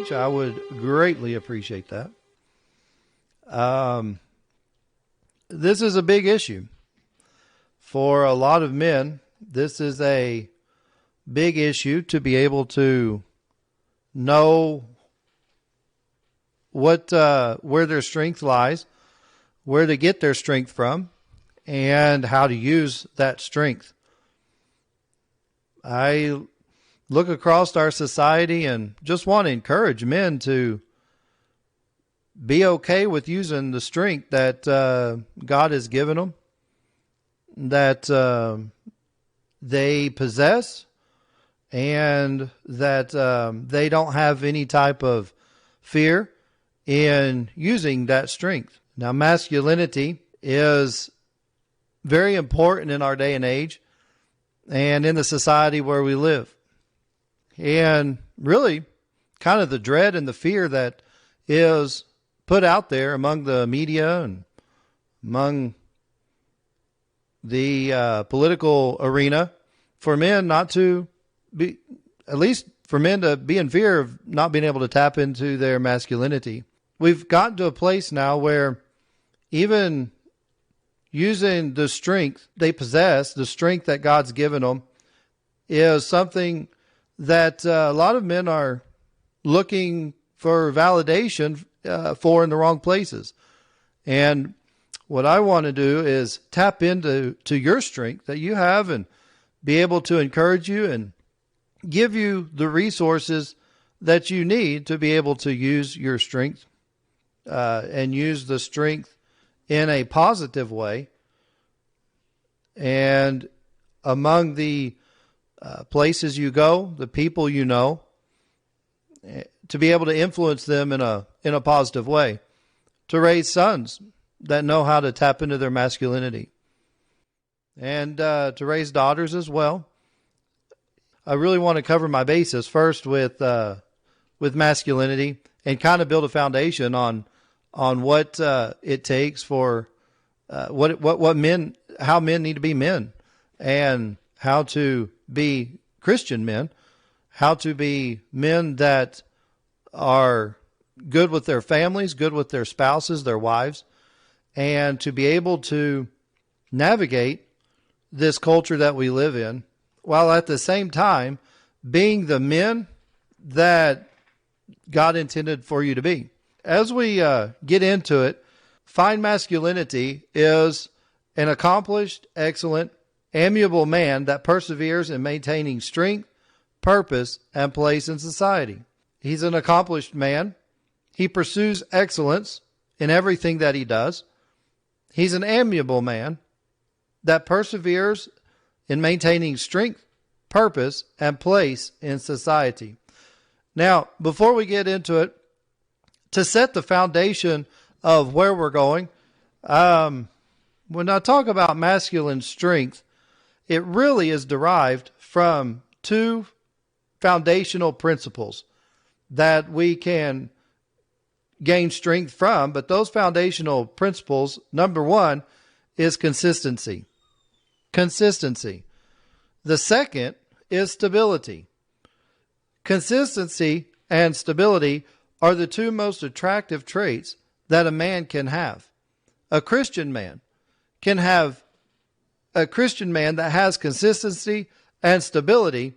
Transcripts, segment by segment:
much. I would greatly appreciate that. This is a big issue. For a lot of men, this is a big issue to be able to know where their strength lies, where to get their strength from, and how to use that strength. I look across our society and just want to encourage men to be okay with using the strength that God has given them, that they possess, and that they don't have any type of fear in using that strength. Now, masculinity is very important in our day and age and in the society where we live. And really, kind of the dread and the fear that is put out there among the media and among the political arena for men not to be, at least for men to be in fear of not being able to tap into their masculinity. We've gotten to a place now where even using the strength they possess, the strength that God's given them, is something that a lot of men are looking for validation for in the wrong places. And what I want to do is tap into your strength that you have and be able to encourage you and give you the resources that you need to be able to use your strength and use the strength in a positive way. And among the places you go, the people you know, to be able to influence them in a positive way, to raise sons that know how to tap into their masculinity, and to raise daughters as well. I really want to cover my bases first with masculinity and kind of build a foundation on what it takes for what men, how men need to be men, and how to be Christian men, how to be men that are good with their families, good with their spouses, their wives, and to be able to navigate this culture that we live in, while at the same time being the men that God intended for you to be. As we get into it, fine masculinity is an accomplished, excellent, amiable man that perseveres in maintaining strength, purpose, and place in society. He's an accomplished man. He pursues excellence in everything that he does. He's an amiable man that perseveres in maintaining strength, purpose, and place in society. Now, before we get into it, to set the foundation of where we're going, when I talk about masculine strength, it really is derived from two foundational principles that we can gain strength from. But those foundational principles, number one, is consistency. Consistency. The second is stability. Consistency and stability are the two most attractive traits that a man can have. A Christian man can have a Christian man that has consistency and stability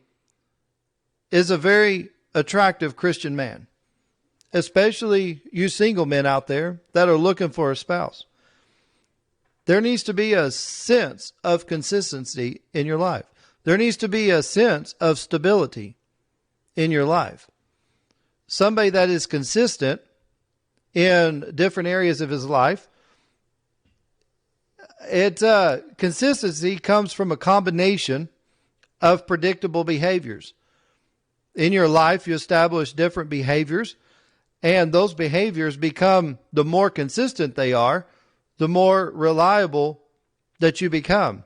is a very attractive Christian man, especially you single men out there that are looking for a spouse. There needs to be a sense of consistency in your life. There needs to be a sense of stability in your life. Somebody that is consistent in different areas of his life. Consistency comes from a combination of predictable behaviors. In your life, you establish different behaviors, and those behaviors become, the more consistent they are, the more reliable that you become.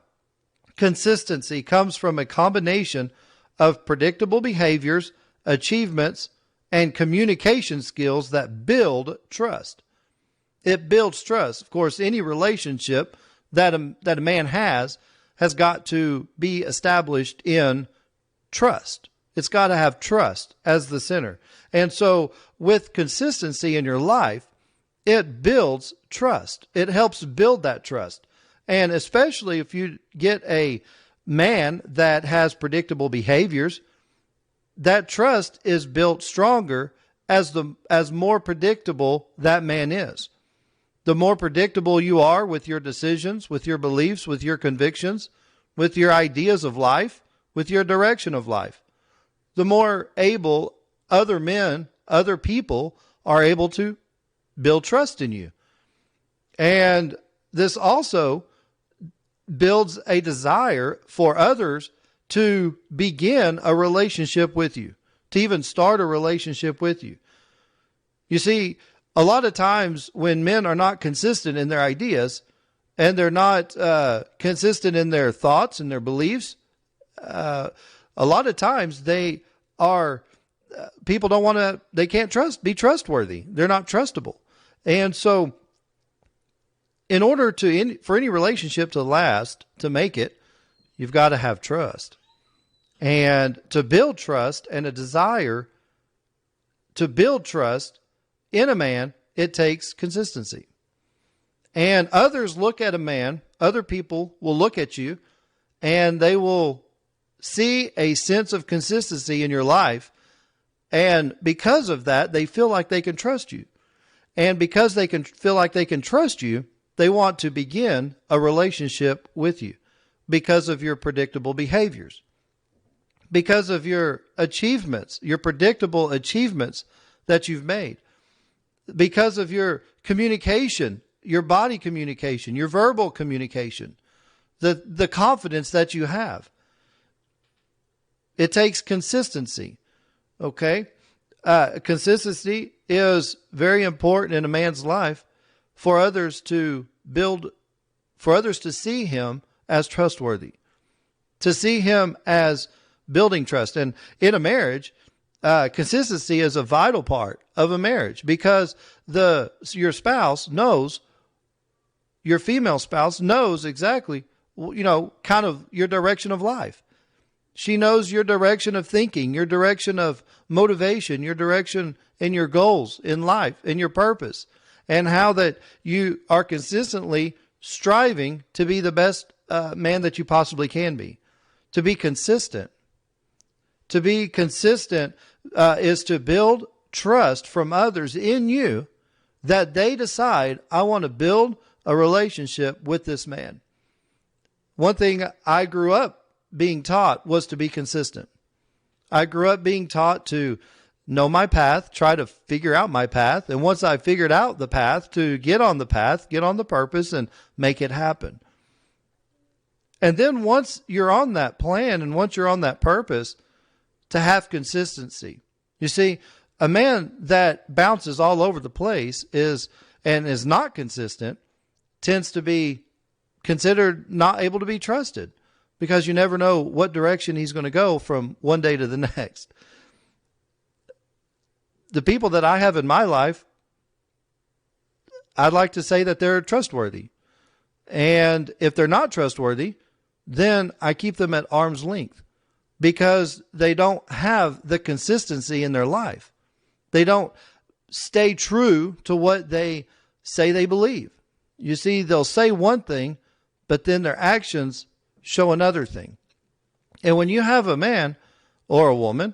Consistency comes from a combination of predictable behaviors, achievements, and communication skills that build trust. It builds trust. Of course, any relationship that a man has got to be established in trust. It's got to have trust as the center. And so with consistency in your life, it builds trust. It helps build that trust. And especially if you get a man that has predictable behaviors, that trust is built stronger as more predictable that man is. The more predictable you are with your decisions, with your beliefs, with your convictions, with your ideas of life, with your direction of life, the more able other men, other people are able to build trust in you. And this also builds a desire for others to begin a relationship with you, to even start a relationship with you. You see, a lot of times when men are not consistent in their ideas and they're not consistent in their thoughts and their beliefs, a lot of times they are, people don't want to, they can't be trustworthy. They're not trustable. And so in order for any relationship to last, to make it, you've got to have trust. And to build trust and a desire to build trust in a man, it takes consistency. And others look at a man, other people will look at you, and they will see a sense of consistency in your life. And because of that, they feel like they can trust you. And because they can feel like they can trust you, they want to begin a relationship with you because of your predictable behaviors, because of your achievements, your predictable achievements that you've made, because of your communication, your body communication, your verbal communication, the confidence that you have. It takes consistency. Okay? Consistency is very important in a man's life for others to see him as trustworthy, to see him as building trust. And in a marriage, consistency is a vital part of a marriage because your spouse knows, your female spouse knows exactly, kind of your direction of life. She knows your direction of thinking, your direction of motivation, your direction and your goals in life and your purpose, and how that you are consistently striving to be the best man that you possibly can be, to be consistent. To be consistent is to build trust from others in you that they decide, I want to build a relationship with this man. One thing I grew up being taught was to be consistent. I grew up being taught to know my path, try to figure out my path. And once I figured out the path, to get on the path, get on the purpose and make it happen. And then once you're on that plan and once you're on that purpose, to have consistency. You see, a man that bounces all over the place is not consistent tends to be considered not able to be trusted because you never know what direction he's going to go from one day to the next. The people that I have in my life, I'd like to say that they're trustworthy. And if they're not trustworthy, then I keep them at arm's length because they don't have the consistency in their life. They don't stay true to what they say they believe. You see, they'll say one thing, but then their actions show another thing. And when you have a man or a woman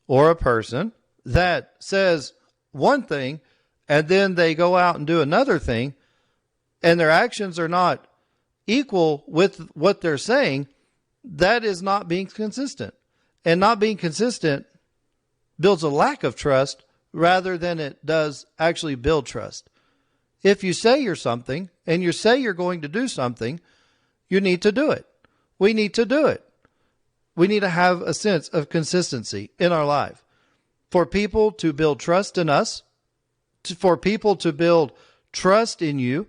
or a person that says one thing and then they go out and do another thing and their actions are not equal with what they're saying, that is not being consistent. And not being consistent builds a lack of trust rather than it does actually build trust. If you say you're something and you say you're going to do something, you need to do it. We need to do it. We need to have a sense of consistency in our life for people to build trust in us, for people to build trust in you,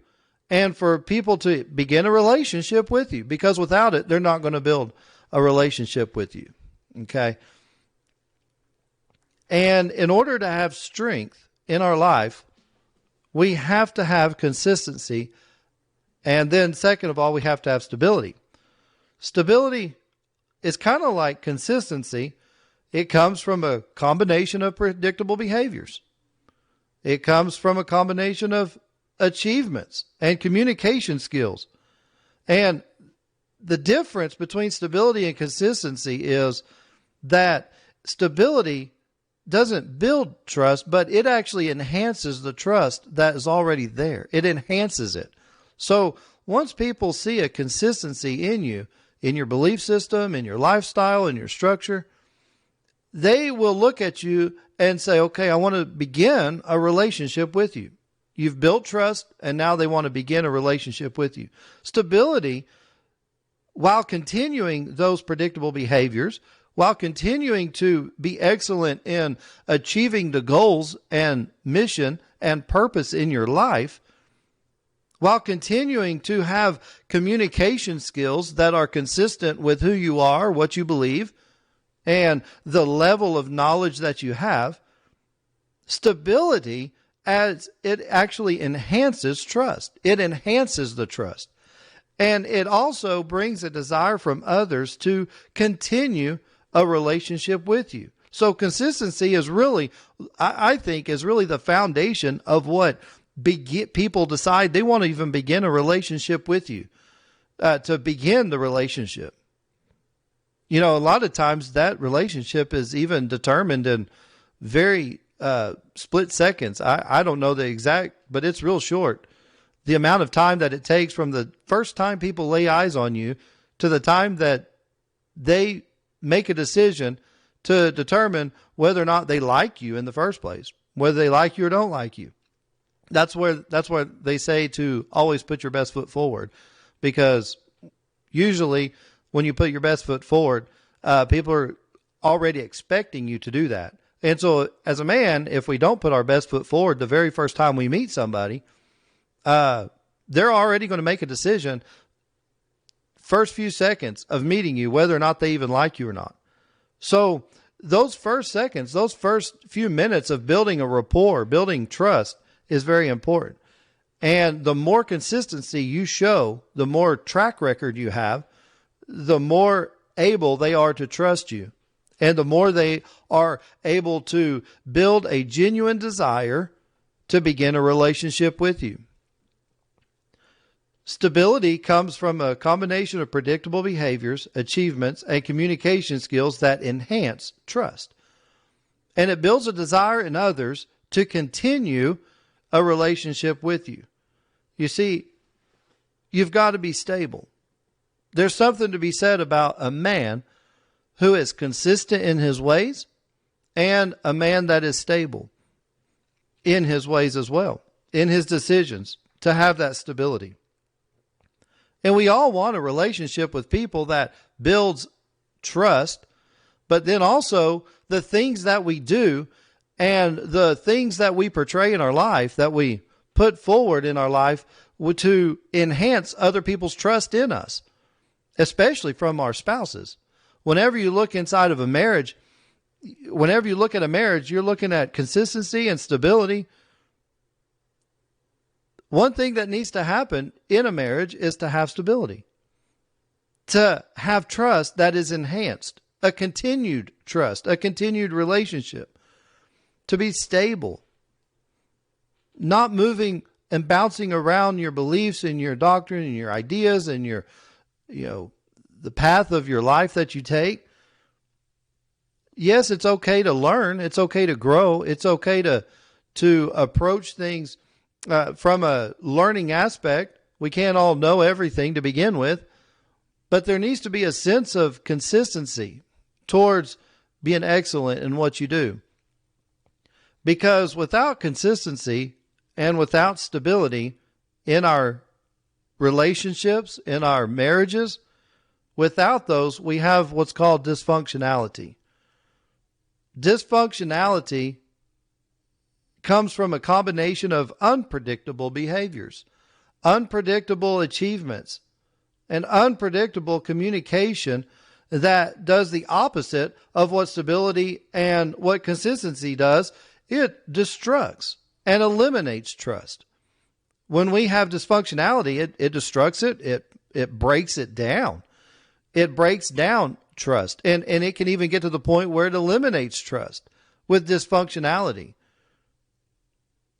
and for people to begin a relationship with you, because without it, they're not going to build a relationship with you. Okay? And in order to have strength in our life, we have to have consistency. And then second of all, we have to have stability. Stability is kind of like consistency It comes from a combination of predictable behaviors. It comes from a combination of achievements and communication skills. And the difference between stability and consistency is that stability doesn't build trust, but it actually enhances the trust that is already there. It enhances it. So once people see a consistency in you, in your belief system, in your lifestyle, in your structure, they will look at you and say, okay, I want to begin a relationship with you. You've built trust, and now they want to begin a relationship with you. Stability, while continuing those predictable behaviors, while continuing to be excellent in achieving the goals and mission and purpose in your life, while continuing to have communication skills that are consistent with who you are, what you believe, and the level of knowledge that you have, stability, as it actually enhances trust. It enhances the trust. And it also brings a desire from others to continue a relationship with you. So consistency is really, I think, is really the foundation of what people decide they want to even begin a relationship with you, to begin the relationship. You know, a lot of times that relationship is even determined in very split seconds. I don't know the exact, but it's real short. The amount of time that it takes from the first time people lay eyes on you to the time that they make a decision to determine whether or not they like you in the first place, whether they like you or don't like you. That's where they say to always put your best foot forward, because usually when you put your best foot forward, people are already expecting you to do that. And so as a man, if we don't put our best foot forward the very first time we meet somebody, they're already going to make a decision first few seconds of meeting you, whether or not they even like you or not. So those first seconds, those first few minutes of building a rapport, building trust is very important. And the more consistency you show, the more track record you have, the more able they are to trust you. And the more they are able to build a genuine desire to begin a relationship with you. Stability comes from a combination of predictable behaviors, achievements, and communication skills that enhance trust. And it builds a desire in others to continue a relationship with you. You see, you've got to be stable. There's something to be said about a man who is consistent in his ways and a man that is stable in his ways as well, in his decisions, to have that stability. And we all want a relationship with people that builds trust, but then also the things that we do and the things that we portray in our life, that we put forward in our life, to enhance other people's trust in us, especially from our spouses. Whenever you look inside of a marriage, whenever you look at a marriage, you're looking at consistency and stability. One thing that needs to happen in a marriage is to have stability, to have trust that is enhanced, a continued trust, a continued relationship, to be stable, not moving and bouncing around your beliefs and your doctrine and your ideas and your, the path of your life that you take. Yes, it's okay to learn. It's okay to grow. It's okay to approach things from a learning aspect. We can't all know everything to begin with, but there needs to be a sense of consistency towards being excellent in what you do. Because without consistency and without stability in our relationships, in our marriages, without those, we have what's called dysfunctionality. Dysfunctionality comes from a combination of unpredictable behaviors, unpredictable achievements, and unpredictable communication that does the opposite of what stability and what consistency does. It destructs and eliminates trust. When we have dysfunctionality, it destructs it. It breaks it down. It breaks down trust. And it can even get to the point where it eliminates trust with dysfunctionality.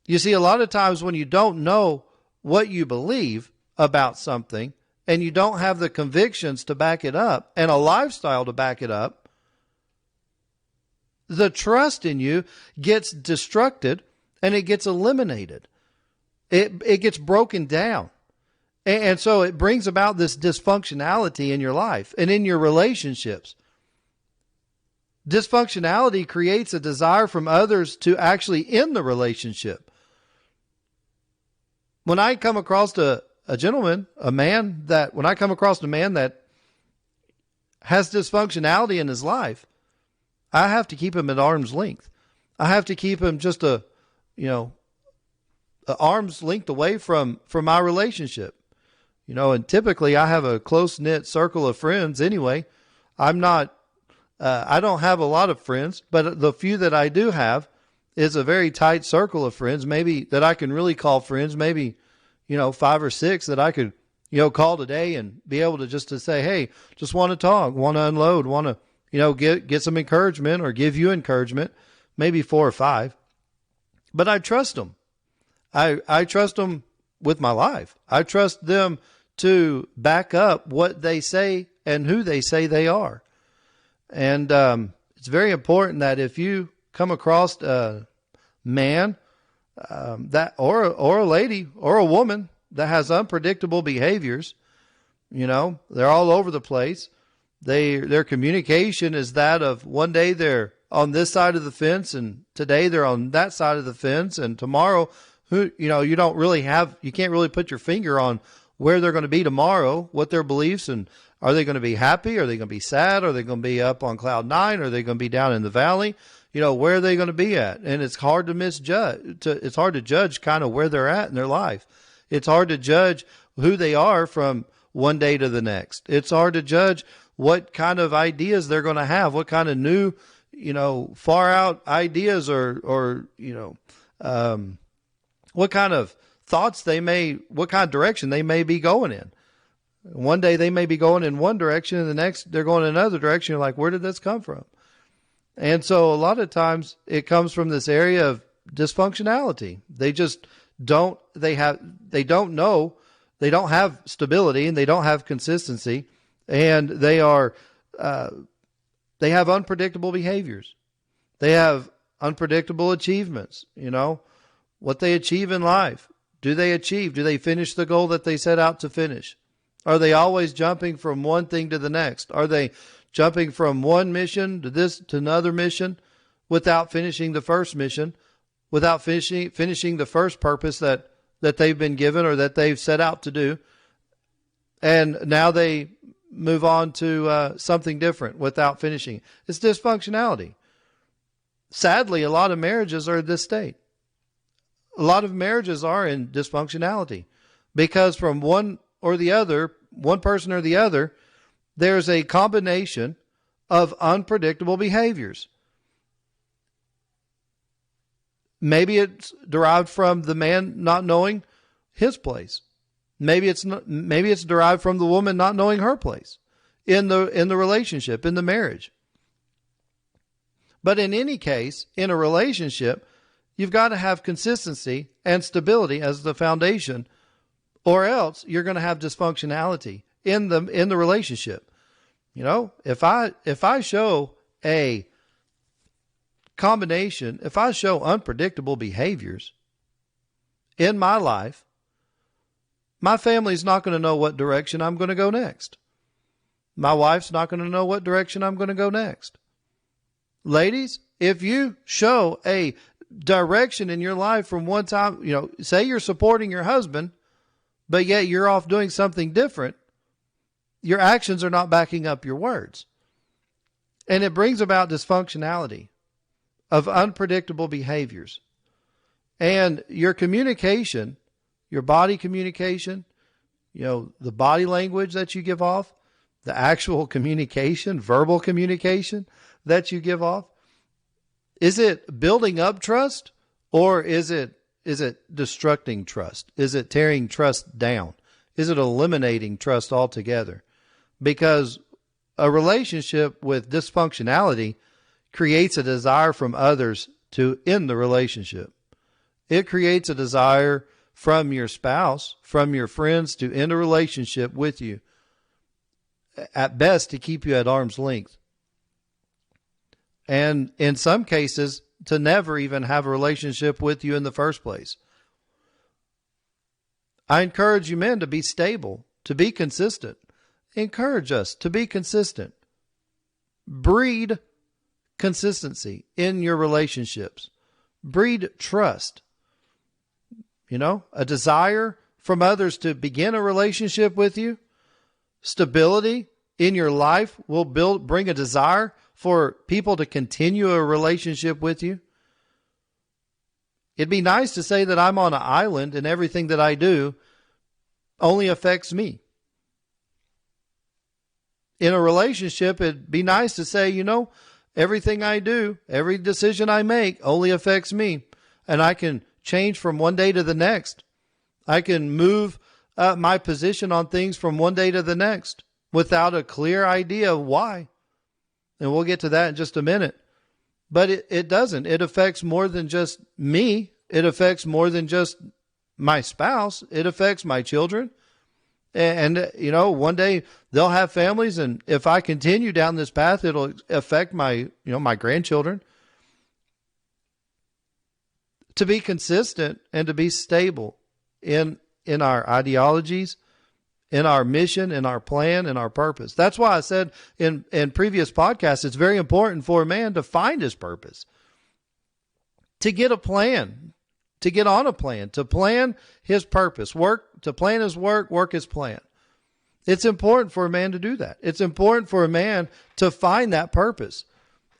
You see, a lot of times when you don't know what you believe about something and you don't have the convictions to back it up and a lifestyle to back it up, the trust in you gets destructed and it gets eliminated. It gets broken down. And so it brings about this dysfunctionality in your life and in your relationships. Dysfunctionality creates a desire from others to actually end the relationship. When I come across a gentleman, when I come across a man that has dysfunctionality in his life, I have to keep him at arm's length. I have to keep him just an arm's length away from my relationship. And typically I have a close-knit circle of friends anyway. I don't have a lot of friends, but the few that I do have is a very tight circle of friends, maybe that I can really call friends, maybe, 5 or 6 that I could, call today and be able to just to say, hey, just want to talk, want to unload, want to, get some encouragement or give you encouragement, maybe 4 or 5. But I trust them. I trust them with my life. I trust them to back up what they say and who they say they are. And it's very important that if you come across a man that or a lady or a woman that has unpredictable behaviors, they're all over the place. Their communication is that of one day they're on this side of the fence and today they're on that side of the fence, and tomorrow you can't really put your finger on where they're going to be tomorrow, what their beliefs, and are they going to be happy? Are they going to be sad? Are they going to be up on cloud 9? Are they going to be down in the valley? Where are they going to be at? And it's hard to misjudge. It's hard to judge kind of where they're at in their life. It's hard to judge who they are from one day to the next. It's hard to judge what kind of ideas they're going to have, what kind of new, far out ideas or what kind of thoughts what kind of direction they may be going in. One day they may be going in one direction and the next they're going in another direction. You're like, where did this come from? And so a lot of times it comes from this area of dysfunctionality. They just don't have stability and they don't have consistency, and they have unpredictable behaviors. They have unpredictable achievements, what they achieve in life. Do they finish the goal that they set out to finish? Are they always jumping from one thing to the next? Are they jumping from one mission to another mission without finishing the first mission, without finishing the first purpose that they've been given or that they've set out to do? And now they move on to something different without finishing. It's dysfunctionality. Sadly, a lot of marriages are in this state. A lot of marriages are in dysfunctionality because from one person or the other, there's a combination of unpredictable behaviors. Maybe it's derived from the man not knowing his place. Maybe it's derived from the woman not knowing her place in the relationship, in the marriage. But in any case, in a relationship, you've got to have consistency and stability as the foundation, or else you're going to have dysfunctionality in the relationship. If I show a combination, if I show unpredictable behaviors in my life, my family's not going to know what direction I'm going to go next. My wife's not going to know what direction I'm going to go next. Ladies, if you show a direction in your life from one time, say you're supporting your husband, but yet you're off doing something different, your actions are not backing up your words. And it brings about dysfunctionality of unpredictable behaviors. And your communication, your body communication, the body language that you give off, the actual communication, verbal communication that you give off, is it building up trust or is it destructing trust? Is it tearing trust down? Is it eliminating trust altogether? Because A relationship with dysfunctionality creates a desire from others to end the relationship. It creates a desire from your spouse, from your friends, to end a relationship with you, at best to keep you at arm's length. And in some cases, to never even have a relationship with you in the first place. I encourage you men to be stable, to be consistent. Encourage us to be consistent. Breed consistency in your relationships. Breed trust. A desire from others to begin a relationship with you. Stability in your life will bring a desire for people to continue a relationship with you. It'd be nice to say that I'm on an island and everything that I do only affects me. In a relationship, it'd be nice to say, everything I do, every decision I make only affects me. And I can change from one day to the next. I can move my position on things from one day to the next without a clear idea of why. And we'll get to that in just a minute. But it doesn't. It affects more than just me. It affects more than just my spouse. It affects my children. And one day they'll have families, and if I continue down this path, it'll affect my grandchildren. To be consistent and to be stable in our ideologies, in our mission, in our plan, in our purpose. That's why I said in previous podcasts, it's very important for a man to find his purpose, to get a plan, to get on a plan, to plan his purpose, to plan his work his plan. It's important for a man to do that. It's important for a man to find that purpose.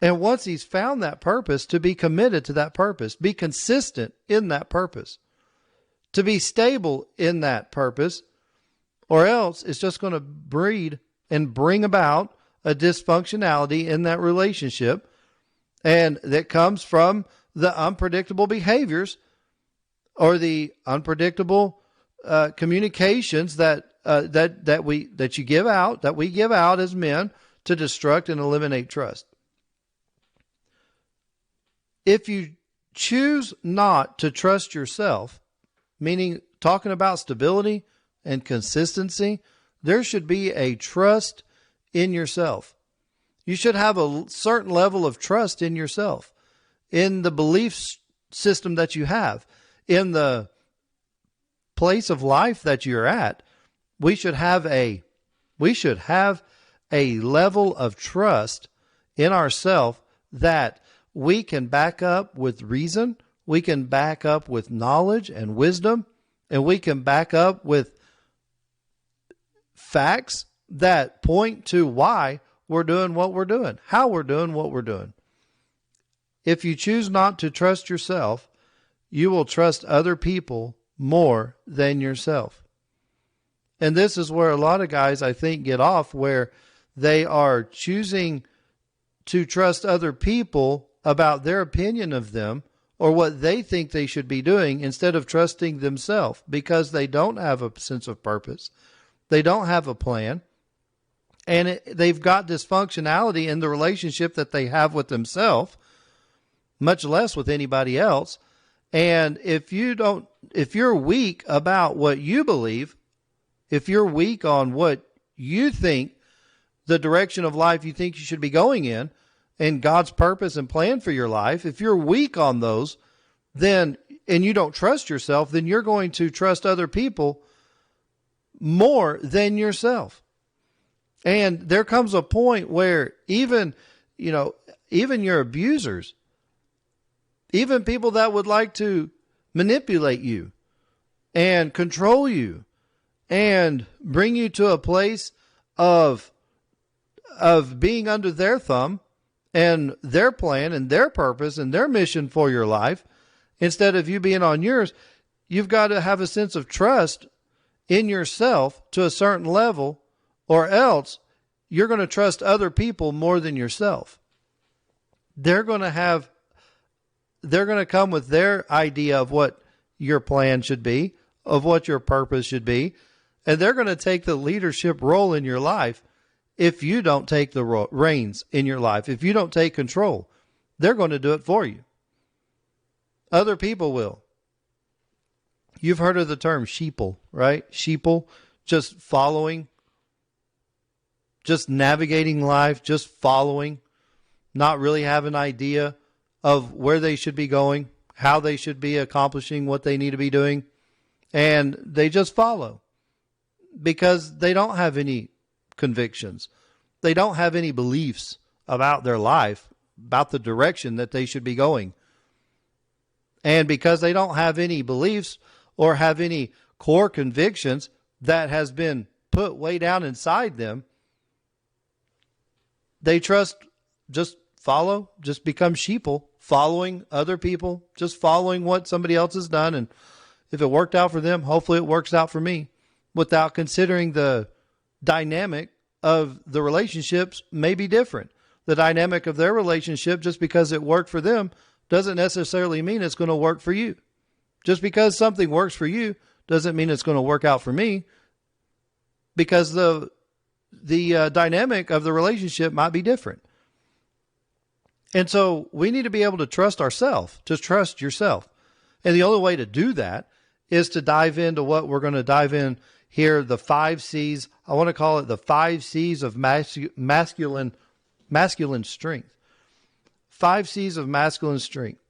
And once he's found that purpose, to be committed to that purpose, be consistent in that purpose, to be stable in that purpose, or else it's just going to breed and bring about a dysfunctionality in that relationship. And that comes from the unpredictable behaviors or the unpredictable communications that we give out as men to destruct and eliminate trust. If you choose not to trust yourself, meaning talking about stability and consistency, there should be a trust in yourself. You should have a certain level of trust in yourself, in the belief system that you have, in the place of life that you're at. We should have a level of trust in ourselves that we can back up with reason, we can back up with knowledge and wisdom, and we can back up with facts that point to why we're doing what we're doing, how we're doing what we're doing. If you choose not to trust yourself, you will trust other people more than yourself. And this is where a lot of guys, I think, get off, where they are choosing to trust other people about their opinion of them or what they think they should be doing instead of trusting themselves, because they don't have a sense of purpose. They don't have a plan. And they've got dysfunctionality in the relationship that they have with themselves, much less with anybody else. And if you're weak about what you believe, if you're weak on what you think, the direction of life you think you should be going in, and God's purpose and plan for your life, if you're weak on those, then, and you don't trust yourself, then you're going to trust other people more than yourself. And there comes a point where even your abusers, even people that would like to manipulate you and control you and bring you to a place of being under their thumb and their plan and their purpose and their mission for your life, instead of you being on yours, you've got to have a sense of trust in yourself to a certain level, or else you're going to trust other people more than yourself. They're going to come with their idea of what your plan should be, of what your purpose should be, and they're going to take the leadership role in your life. if you don't take the reins in your life, if you don't take control, they're going to do it for you. Other people will. You've heard of the term sheeple, right? Sheeple, just following, just navigating life, just following, not really have an idea of where they should be going, how they should be accomplishing what they need to be doing. And they just follow because they don't have any convictions. They don't have any beliefs about their life, about the direction that they should be going. And because they don't have any beliefs or have any core convictions that has been put way down inside them, they just follow, just become sheeple, following other people, just following what somebody else has done. And if it worked out for them, hopefully it works out for me, without considering the dynamic of the relationships may be different. The dynamic of their relationship, just because it worked for them, doesn't necessarily mean it's going to work for you. Just because something works for you doesn't mean it's going to work out for me, because the dynamic of the relationship might be different. And so we need to be able to trust ourselves, to trust yourself. And the only way to do that is to dive into what we're going to dive in here, the 5 C's. I want to call it the 5 C's of masculine strength. 5 C's of masculine strength.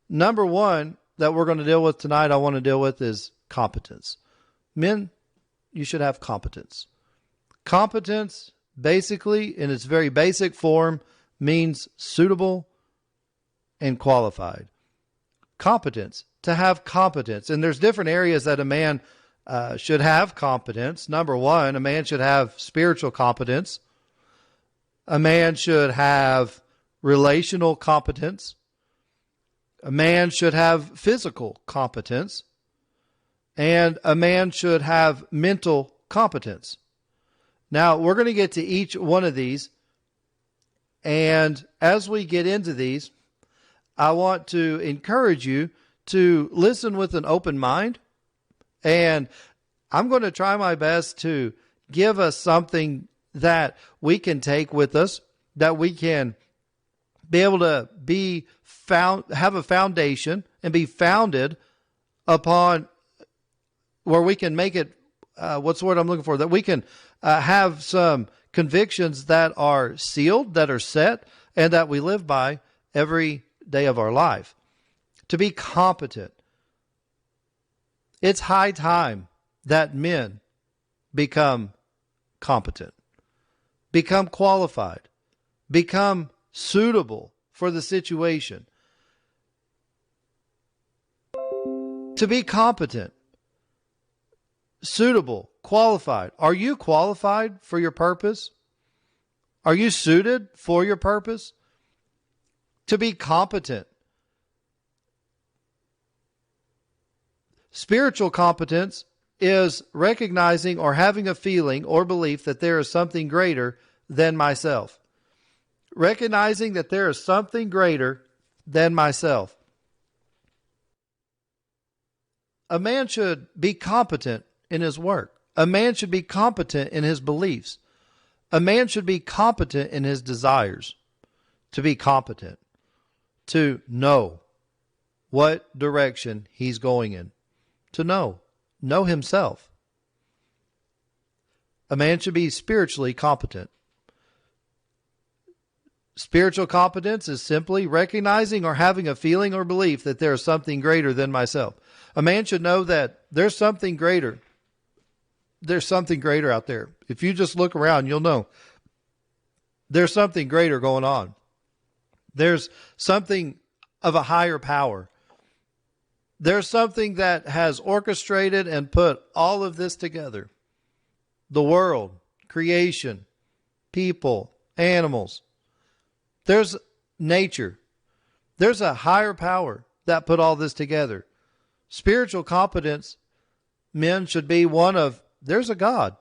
Number 1 that we're going to deal with tonight, I want to deal with, is competence. Men, you should have competence. Competence, basically, in its very basic form, means suitable and qualified. Competence, to have competence. And there's different areas that a man should have competence. Number 1, a man should have spiritual competence. A man should have relational competence. A man should have physical competence. And a man should have mental competence. Now, we're going to get to each one of these. And as we get into these, I want to encourage you to listen with an open mind. And I'm going to try my best to give us something that we can take with us, that we can be able to have a foundation and be founded upon, where we can make it, what's the word I'm looking for? That we can have some convictions that are sealed, that are set, and that we live by every day of our life. To be competent. It's high time that men become competent, become qualified, become suitable for the situation. To be competent, suitable, qualified. Are you qualified for your purpose? Are you suited for your purpose? To be competent. Spiritual competence is recognizing or having a feeling or belief that there is something greater than myself. Recognizing that there is something greater than myself. A man should be competent in his work. A man should be competent in his beliefs. A man should be competent in his desires. To be competent. To know what direction he's going in. To know himself. A man should be spiritually competent. Spiritual competence is simply recognizing or having a feeling or belief that there is something greater than myself. A man should know that there's something greater. There's something greater out there. If you just look around, you'll know there's something greater going on. There's something of a higher power. There's something that has orchestrated and put all of this together. The world, creation, people, animals. There's nature. There's a higher power that put all this together. Spiritual competence, men, should be one of, there's a God.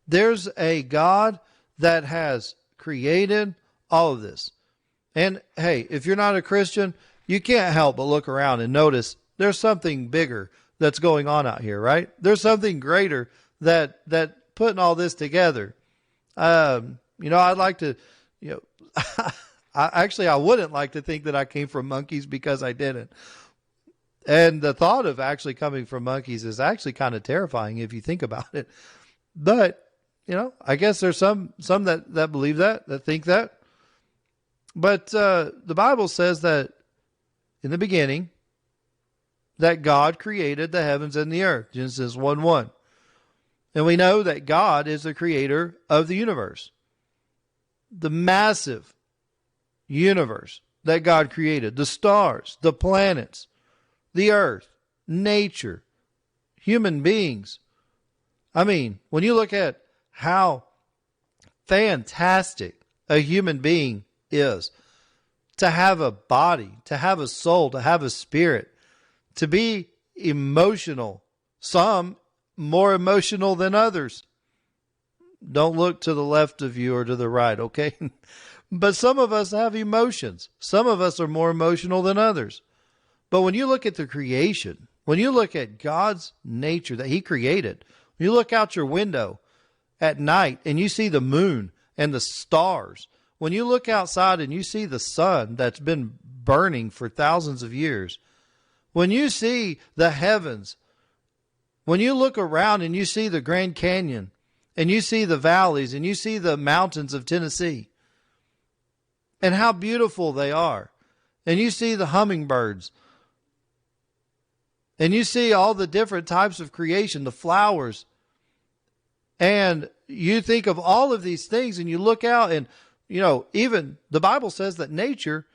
There's a God that has created all of this. And hey, if you're not a Christian, you can't help but look around and notice there's something bigger that's going on out here, right? There's something greater that putting all this together. I'd like to, I wouldn't like to think that I came from monkeys because I didn't. And the thought of actually coming from monkeys is actually kind of terrifying if you think about it. But, I guess there's some that believe that think that. But the Bible says that in the beginning, that God created the heavens and the earth, Genesis 1:1. And we know that God is the creator of the universe. The massive universe that God created, the stars, the planets, the earth, nature, human beings. I mean, when you look at how fantastic a human being is, to have a body, to have a soul, to have a spirit, to be emotional, some more emotional than others. Don't look to the left of you or to the right, okay? But some of us have emotions. Some of us are more emotional than others. But when you look at the creation, when you look at God's nature that he created, when you look out your window at night and you see the moon and the stars, when you look outside and you see the sun that's been burning for thousands of years, when you see the heavens, when you look around and you see the Grand Canyon and you see the valleys and you see the mountains of Tennessee and how beautiful they are, and you see the hummingbirds, and you see all the different types of creation, the flowers, and you think of all of these things and you look out and, even the Bible says that nature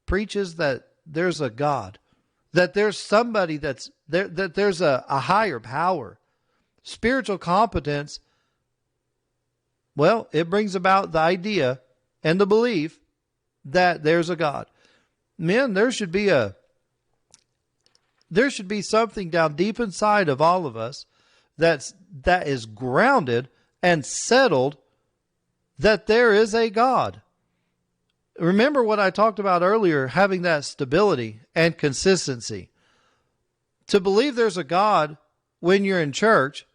preaches that there's a God, that there's somebody that's there, that there's a higher power. Spiritual competence, well, it brings about the idea and the belief that there's a God. Men, there should be something down deep inside of all of us that is grounded and settled that there is a God. Remember what I talked about earlier, having that stability and consistency. To believe there's a God when you're in church,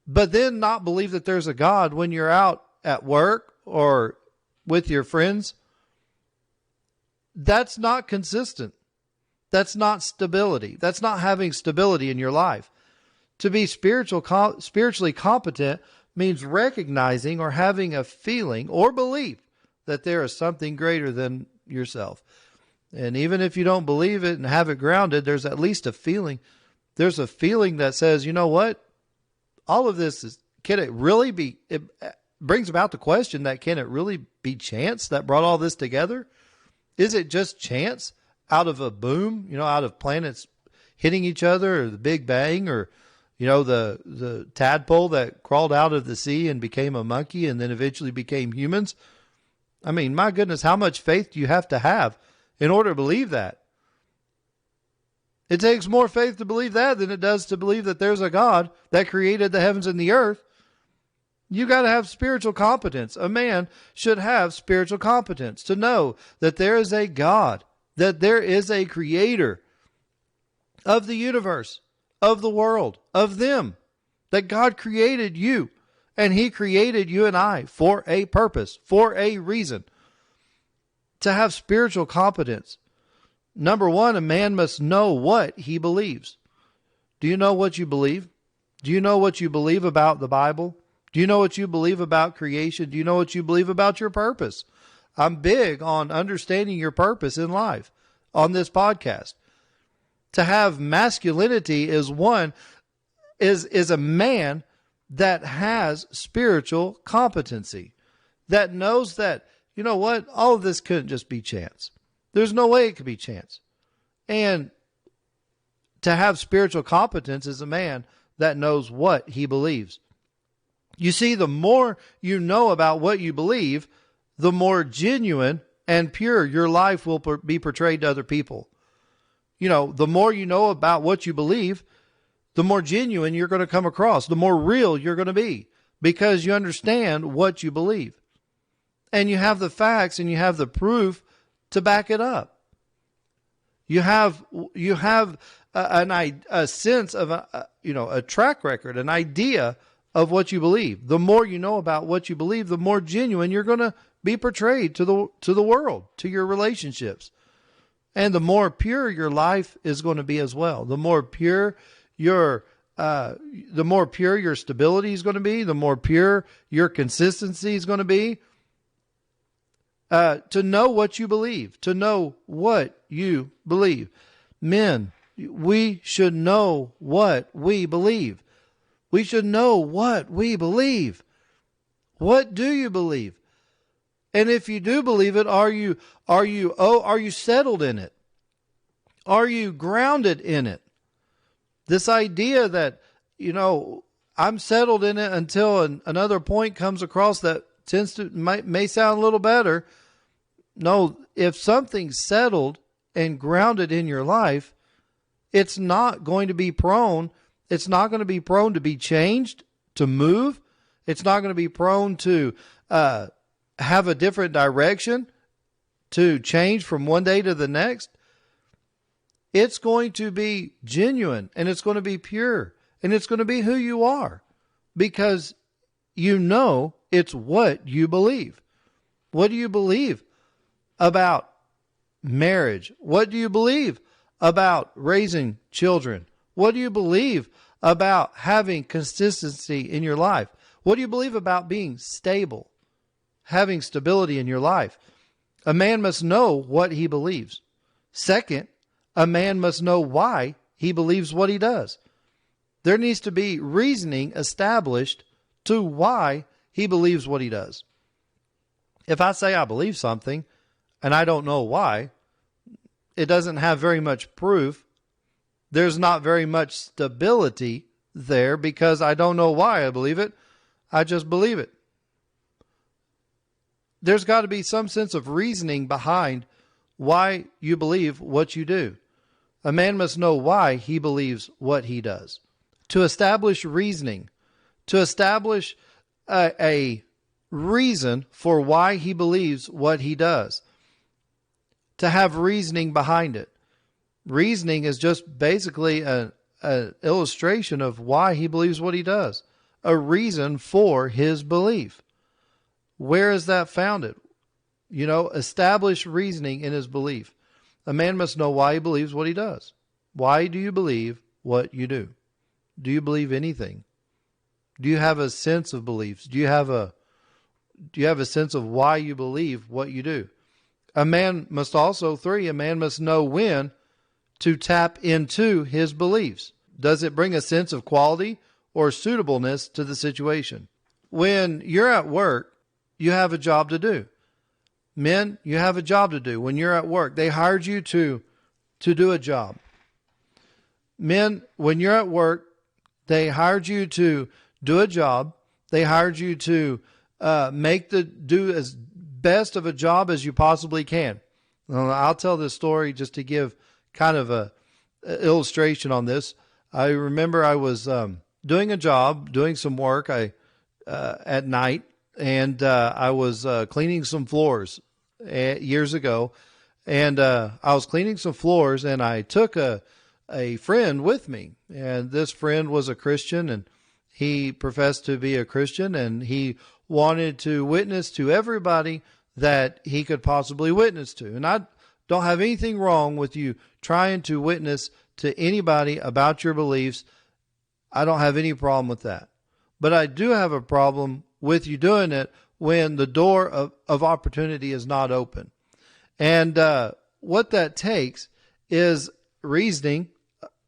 but then not believe that there's a God when you're out at work or with your friends, that's not consistent. That's not stability. That's not having stability in your life. To be spiritually competent means recognizing or having a feeling or belief that there is something greater than yourself. And even if you don't believe it and have it grounded, there's at least a feeling. There's a feeling that says, you know what? All of this can it really be, it brings about the question that can it really be chance that brought all this together? Is it just chance out of a boom, out of planets hitting each other, or the Big Bang, or, the tadpole that crawled out of the sea and became a monkey and then eventually became humans? I mean, my goodness, how much faith do you have to have in order to believe that? It takes more faith to believe that than it does to believe that there's a God that created the heavens and the earth. You got to have spiritual competence. A man should have spiritual competence to know that there is a God, that there is a creator of the universe, of the world, of them, that God created you, and he created you and I for a purpose, for a reason. To have spiritual competence, number one, a man must know what he believes. Do you know what you believe? Do you know what you believe about the Bible? Do you know what you believe about creation? Do you know what you believe about your purpose? I'm big on understanding your purpose in life on this podcast. To have masculinity is a man that has spiritual competency, that knows that, you know what, all of this couldn't just be chance. There's no way it could be chance. And to have spiritual competence is a man that knows what he believes. You see, the more you know about what you believe, the more genuine and pure your life will be portrayed to other people. The more you know about what you believe, the more genuine you're going to come across, the more real you're going to be, because you understand what you believe. And you have the facts and you have the proof to back it up. You have a sense of a track record, an idea of what you believe. The more you know about what you believe, the more genuine you're going to be portrayed to the world, to your relationships. And the more pure your life is going to be as well. The more pure your stability is going to be, the more pure your consistency is going to be. To know what you believe, to know what you believe. Men, we should know what we believe. We should know what we believe. What do you believe? And if you do believe it, are you settled in it? Are you grounded in it? This idea that, I'm settled in it until another point comes across that may sound a little better. No, if something's settled and grounded in your life, it's not going to be prone. It's not going to be prone to be changed, to move. It's not going to be prone to have a different direction, to change from one day to the next. It's going to be genuine, and it's going to be pure, and it's going to be who you are, because it's what you believe. What do you believe about marriage? What do you believe about raising children? What do you believe about having consistency in your life? What do you believe about being stable, having stability in your life? A man must know what he believes. Second, a man must know why he believes what he does. There needs to be reasoning established to why he believes what he does. If I say I believe something and I don't know why, it doesn't have very much proof. There's not very much stability there because I don't know why I believe it. I just believe it. There's got to be some sense of reasoning behind why you believe what you do. A man must know why he believes what he does. To establish reasoning, to establish a reason for why he believes what he does, to have reasoning behind it. Reasoning is just basically an illustration of why he believes what he does, a reason for his belief. Where is that founded? Establish reasoning in his belief. A man must know why he believes what he does. Why do you believe what you do? Do you believe anything? Do you have a sense of beliefs? Do you have a sense of why you believe what you do? A man must know when to tap into his beliefs. Does it bring a sense of quality or suitableness to the situation? When you're at work, you have a job to do. Men, you have a job to do. When you're at work, they hired you to do a job. Men, when you're at work, they hired you to do a job. They hired you to do as best of a job as you possibly can. I'll tell this story just to give kind of a illustration on this. I remember I was doing a job, doing some work at night, and I was cleaning some floors years ago. And I was cleaning some floors, and I took a friend with me. And this friend was a Christian, and he professed to be a Christian, and he wanted to witness to everybody that he could possibly witness to. And I don't have anything wrong with you trying to witness to anybody about your beliefs. I don't have any problem with that. But I do have a problem with you doing it when the door of opportunity is not open. And what that takes is reasoning.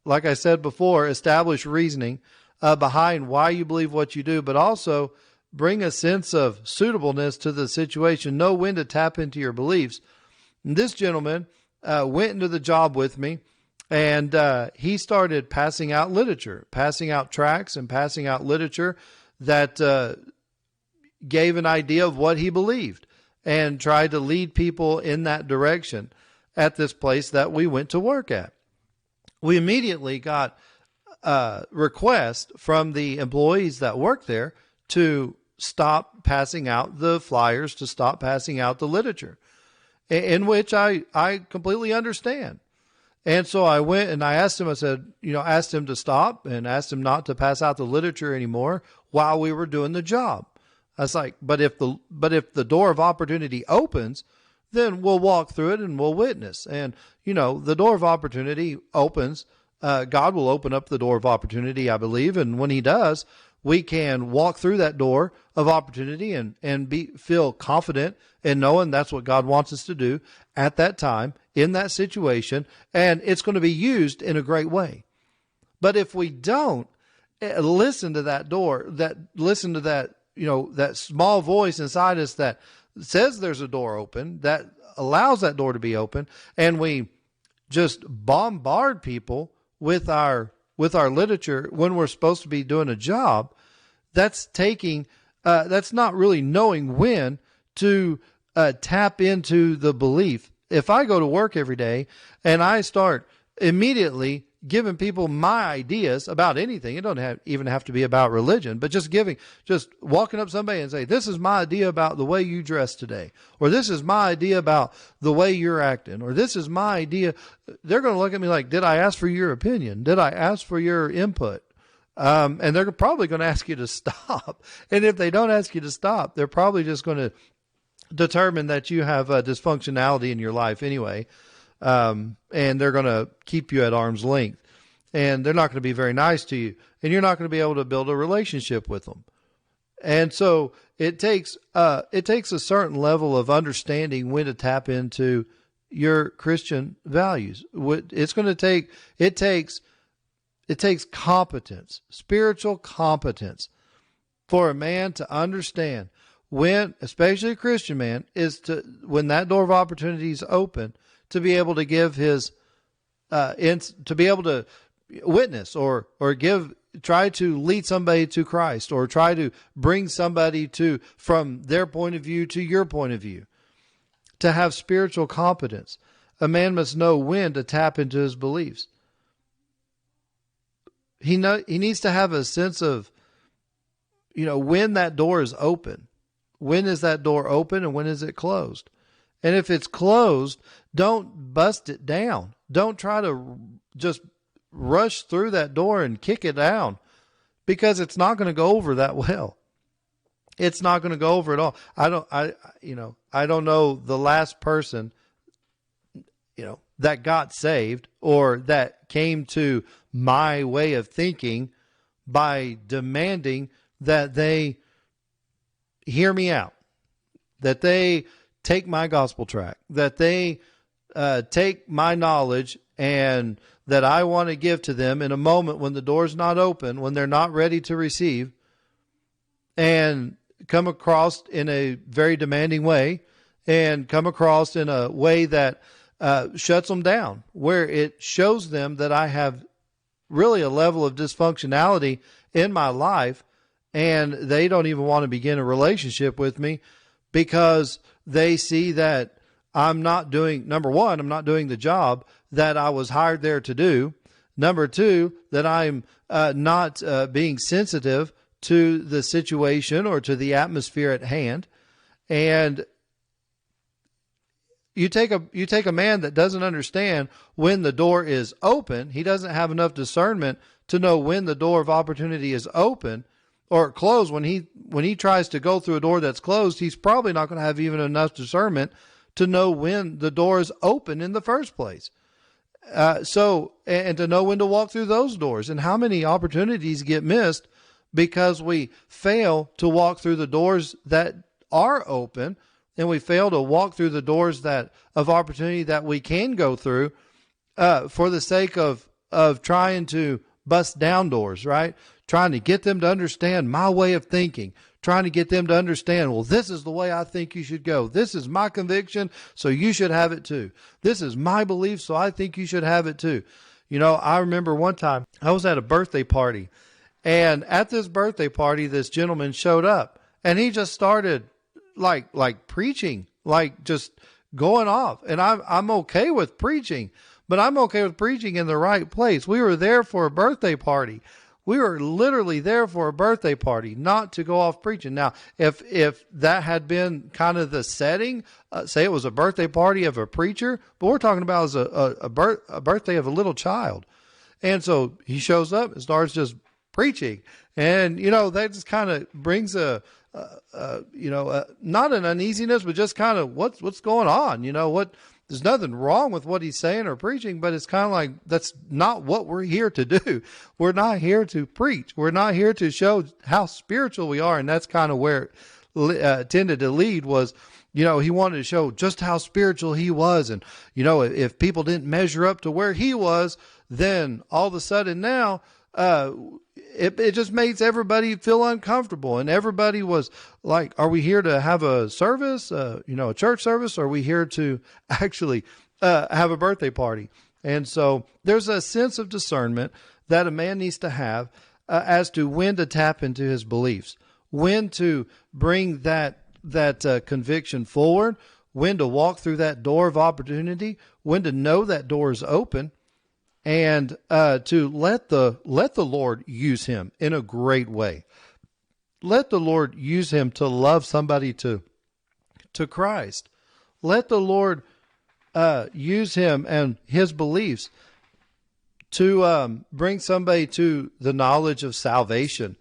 Like I said before, establish reasoning behind why you believe what you do, but also bring a sense of suitableness to the situation. Know when to tap into your beliefs. And this gentleman went into the job with me, and he started passing out literature, passing out tracts and passing out literature that gave an idea of what he believed and tried to lead people in that direction at this place that we went to work at. We immediately got a request from the employees that work there to stop passing out the flyers, to stop passing out the literature, in which I completely understand. And so I went and I asked him, asked him to stop and asked him not to pass out the literature anymore. while we were doing the job. I was like, but if the door of opportunity opens, then we'll walk through it and we'll witness. And, the door of opportunity opens. God will open up the door of opportunity, I believe. And when he does, we can walk through that door of opportunity and feel confident in knowing that's what God wants us to do at that time, in that situation. And it's going to be used in a great way. But if we don't listen to that door, listen to that, that small voice inside us that says there's a door open, that allows that door to be open, and we just bombard people with our literature when we're supposed to be doing a job, that's not really knowing when to tap into the belief. If I go to work every day and I start immediately giving people my ideas about anything, it don't even have to be about religion, but just walking up to somebody and say, this is my idea about the way you dress today, or this is my idea about the way you're acting, or this is my idea. They're going to look at me like, did I ask for your opinion? Did I ask for your input? And they're probably going to ask you to stop. And if they don't ask you to stop, they're probably just going to determine that you have a dysfunctionality in your life anyway. And they're going to keep you at arm's length, and they're not going to be very nice to you, and you're not going to be able to build a relationship with them. And so it takes a certain level of understanding when to tap into your Christian values. It takes competence, spiritual competence, for a man to understand when, especially a Christian man, when that door of opportunity is open, to be able to give his, to be able to witness or try to lead somebody to Christ, or try to bring somebody from their point of view to your point of view. To have spiritual competence, a man must know when to tap into his beliefs. He needs to have a sense of, when that door is open. When is that door open and when is it closed? And if it's closed, don't bust it down. Don't try to just rush through that door and kick it down, because it's not going to go over that well. It's not going to go over at all. I don't know the last person, that got saved or that came to my way of thinking by demanding that they hear me out, that they take my gospel tract, that they take my knowledge and that I want to give to them in a moment when the door's not open, when they're not ready to receive, and come across in a very demanding way, and come across in a way that shuts them down, where it shows them that I have really a level of dysfunctionality in my life, and they don't even want to begin a relationship with me because they see that I'm not doing, number one, I'm not doing the job that I was hired there to do. Number two, that I'm not being sensitive to the situation or to the atmosphere at hand. And you take a man that doesn't understand when the door is open. He doesn't have enough discernment to know when the door of opportunity is open or closed. When he tries to go through a door that's closed, he's probably not going to have even enough discernment to know when the door is open in the first place. And to know when to walk through those doors, and how many opportunities get missed because we fail to walk through the doors that are open, and we fail to walk through the doors of opportunity that we can go through for the sake of trying to bust down doors, right? Trying to get them to understand my way of thinking, trying to get them to understand, well, this is the way I think you should go. This is my conviction, so you should have it too. This is my belief, so I think you should have it too. I remember one time I was at a birthday party, and at this birthday party, this gentleman showed up, and he just started like preaching, like just going off. And I'm okay with preaching, but I'm okay with preaching in the right place. We were there for a birthday party. We were literally there for a birthday party, not to go off preaching. Now, if that had been kind of the setting, say it was a birthday party of a preacher, but we're talking about as a birthday of a little child. And so he shows up and starts just preaching. And, that just kind of brings not an uneasiness, but just kind of what's going on, there's nothing wrong with what he's saying or preaching, but it's kind of like, that's not what we're here to do. We're not here to preach. We're not here to show how spiritual we are. And that's kind of where it tended to lead was, he wanted to show just how spiritual he was. And, if people didn't measure up to where he was, then all of a sudden now, it just makes everybody feel uncomfortable. And everybody was like, are we here to have a service, a church service? Or are we here to actually have a birthday party? And so there's a sense of discernment that a man needs to have as to when to tap into his beliefs, when to bring that conviction forward, when to walk through that door of opportunity, when to know that door is open, and to let the Lord use him in a great way. Let the Lord use him to love somebody to Christ. Let the Lord use him and his beliefs to bring somebody to the knowledge of salvation.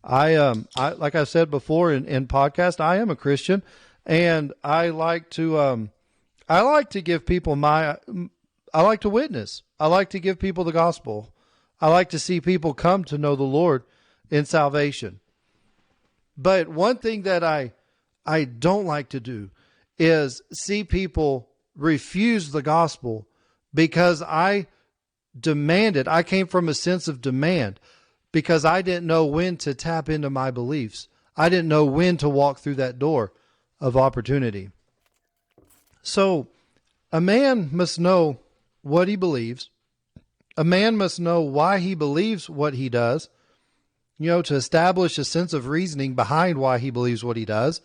I like I said before in podcast, I am a Christian, and I like to give people I like to witness. I like to give people the gospel. I like to see people come to know the Lord in salvation. But one thing that I don't like to do is see people refuse the gospel because I demanded. I came from a sense of demand because I didn't know when to tap into my beliefs. I didn't know when to walk through that door of opportunity. So a man must know what he believes. A man must know why he believes what he does, to establish a sense of reasoning behind why he believes what he does.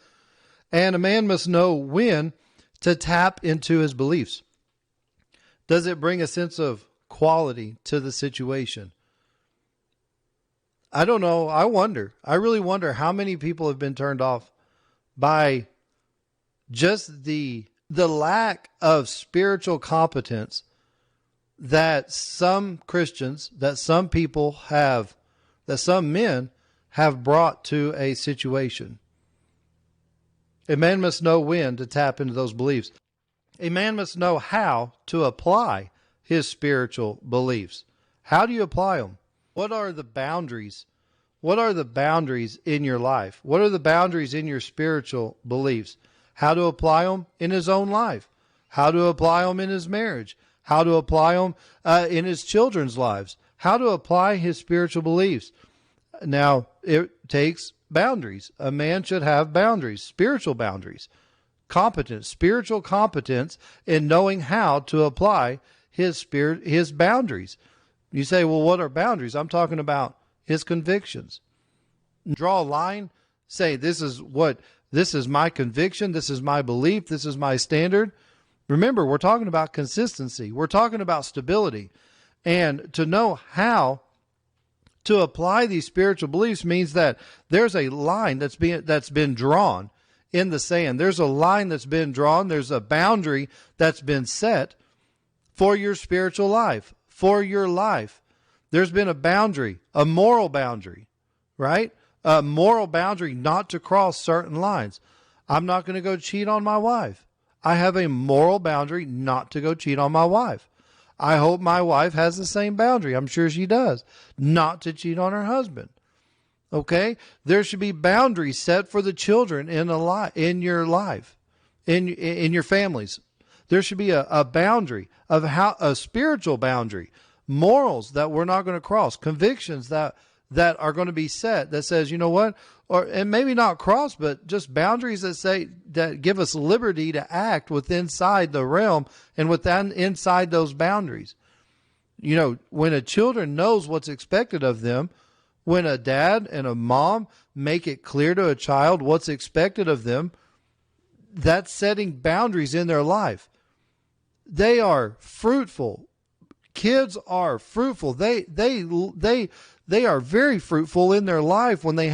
And a man must know when to tap into his beliefs. Does it bring a sense of quality to the situation? I don't know. I really wonder how many people have been turned off by just the lack of spiritual competence that some Christians, that some people have, that some men have brought to a situation. A man must know when to tap into those beliefs. A man must know how to apply his spiritual beliefs. How do you apply them? What are the boundaries? What are the boundaries in your life? What are the boundaries in your spiritual beliefs? How to apply them in his own life? How to apply them in his marriage? How to apply them in his children's lives? How to apply his spiritual beliefs? Now, it takes boundaries. A man should have boundaries, spiritual boundaries, spiritual competence in knowing how to apply his boundaries. You say, well, what are boundaries? I'm talking about his convictions. Draw a line, say, this is my conviction, this is my belief, this is my standard. Remember, we're talking about consistency. We're talking about stability. And to know how to apply these spiritual beliefs means that there's a line that's been drawn in the sand. There's a line that's been drawn. There's a boundary that's been set for your spiritual life, for your life. There's been a boundary, a moral boundary, right? A moral boundary not to cross certain lines. I'm not going to go cheat on my wife. I have a moral boundary not to go cheat on my wife. I hope my wife has the same boundary. I'm sure she does. Not to cheat on her husband. Okay? There should be boundaries set for the children in your life, in your families. There should be a boundary of a spiritual boundary, morals that we're not going to cross, convictions that are going to be set that says, you know what? And maybe not cross, but just boundaries that give us liberty to act inside the realm and inside those boundaries. When a children knows what's expected of them, when a dad and a mom make it clear to a child what's expected of them, that's setting boundaries in their life. They are fruitful. Kids are fruitful. They are very fruitful in their life when they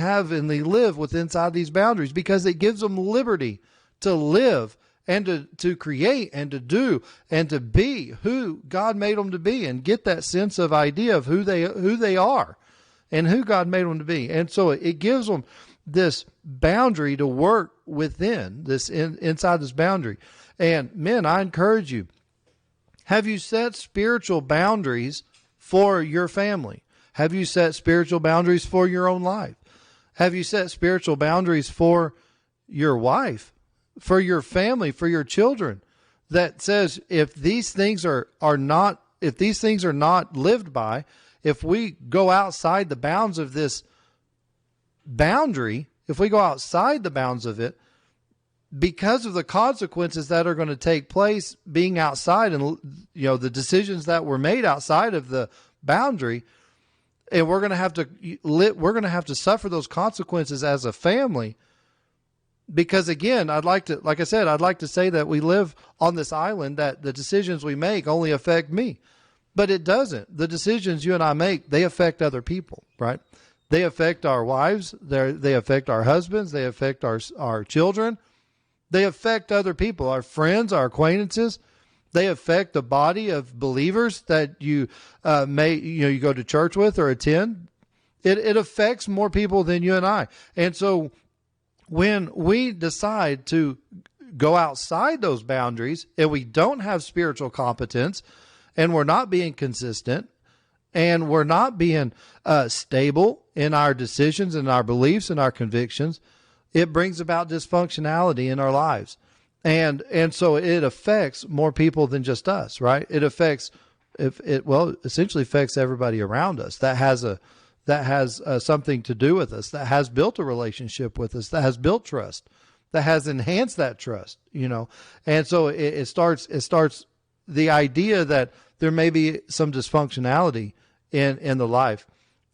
live inside these boundaries, because it gives them liberty to live and to create and to do and to be who God made them to be, and get that sense of idea of who they are. and who God made them to be. And so it gives them this boundary to work within, this inside this boundary. And men, I encourage you, have you set spiritual boundaries for your family? Have you set spiritual boundaries for your own life? Have you set spiritual boundaries for your wife, for your family, for your children? That says if these things are not lived by, if we go outside the bounds of this boundary, if we go outside the bounds of it, because of the consequences that are going to take place being outside, and the decisions that were made outside of the boundary, and we're going to have to suffer those consequences as a family. Because again, I'd like to say that we live on this island, that the decisions we make only affect me, but it doesn't. The decisions you and I make, they affect other people, right? They affect our wives. They affect our husbands. They affect our children. They affect other people, our friends, our acquaintances. They affect the body of believers that you you go to church with or attend. It affects more people than you and I. And so when we decide to go outside those boundaries and we don't have spiritual competence and we're not being consistent and we're not being stable in our decisions and our beliefs and our convictions, it brings about dysfunctionality in our lives. And so it affects more people than just us, right? It essentially affects everybody around us that has something to do with us, that has built a relationship with us, that has built trust, that has enhanced that trust, And so it starts the idea that there may be some dysfunctionality in the life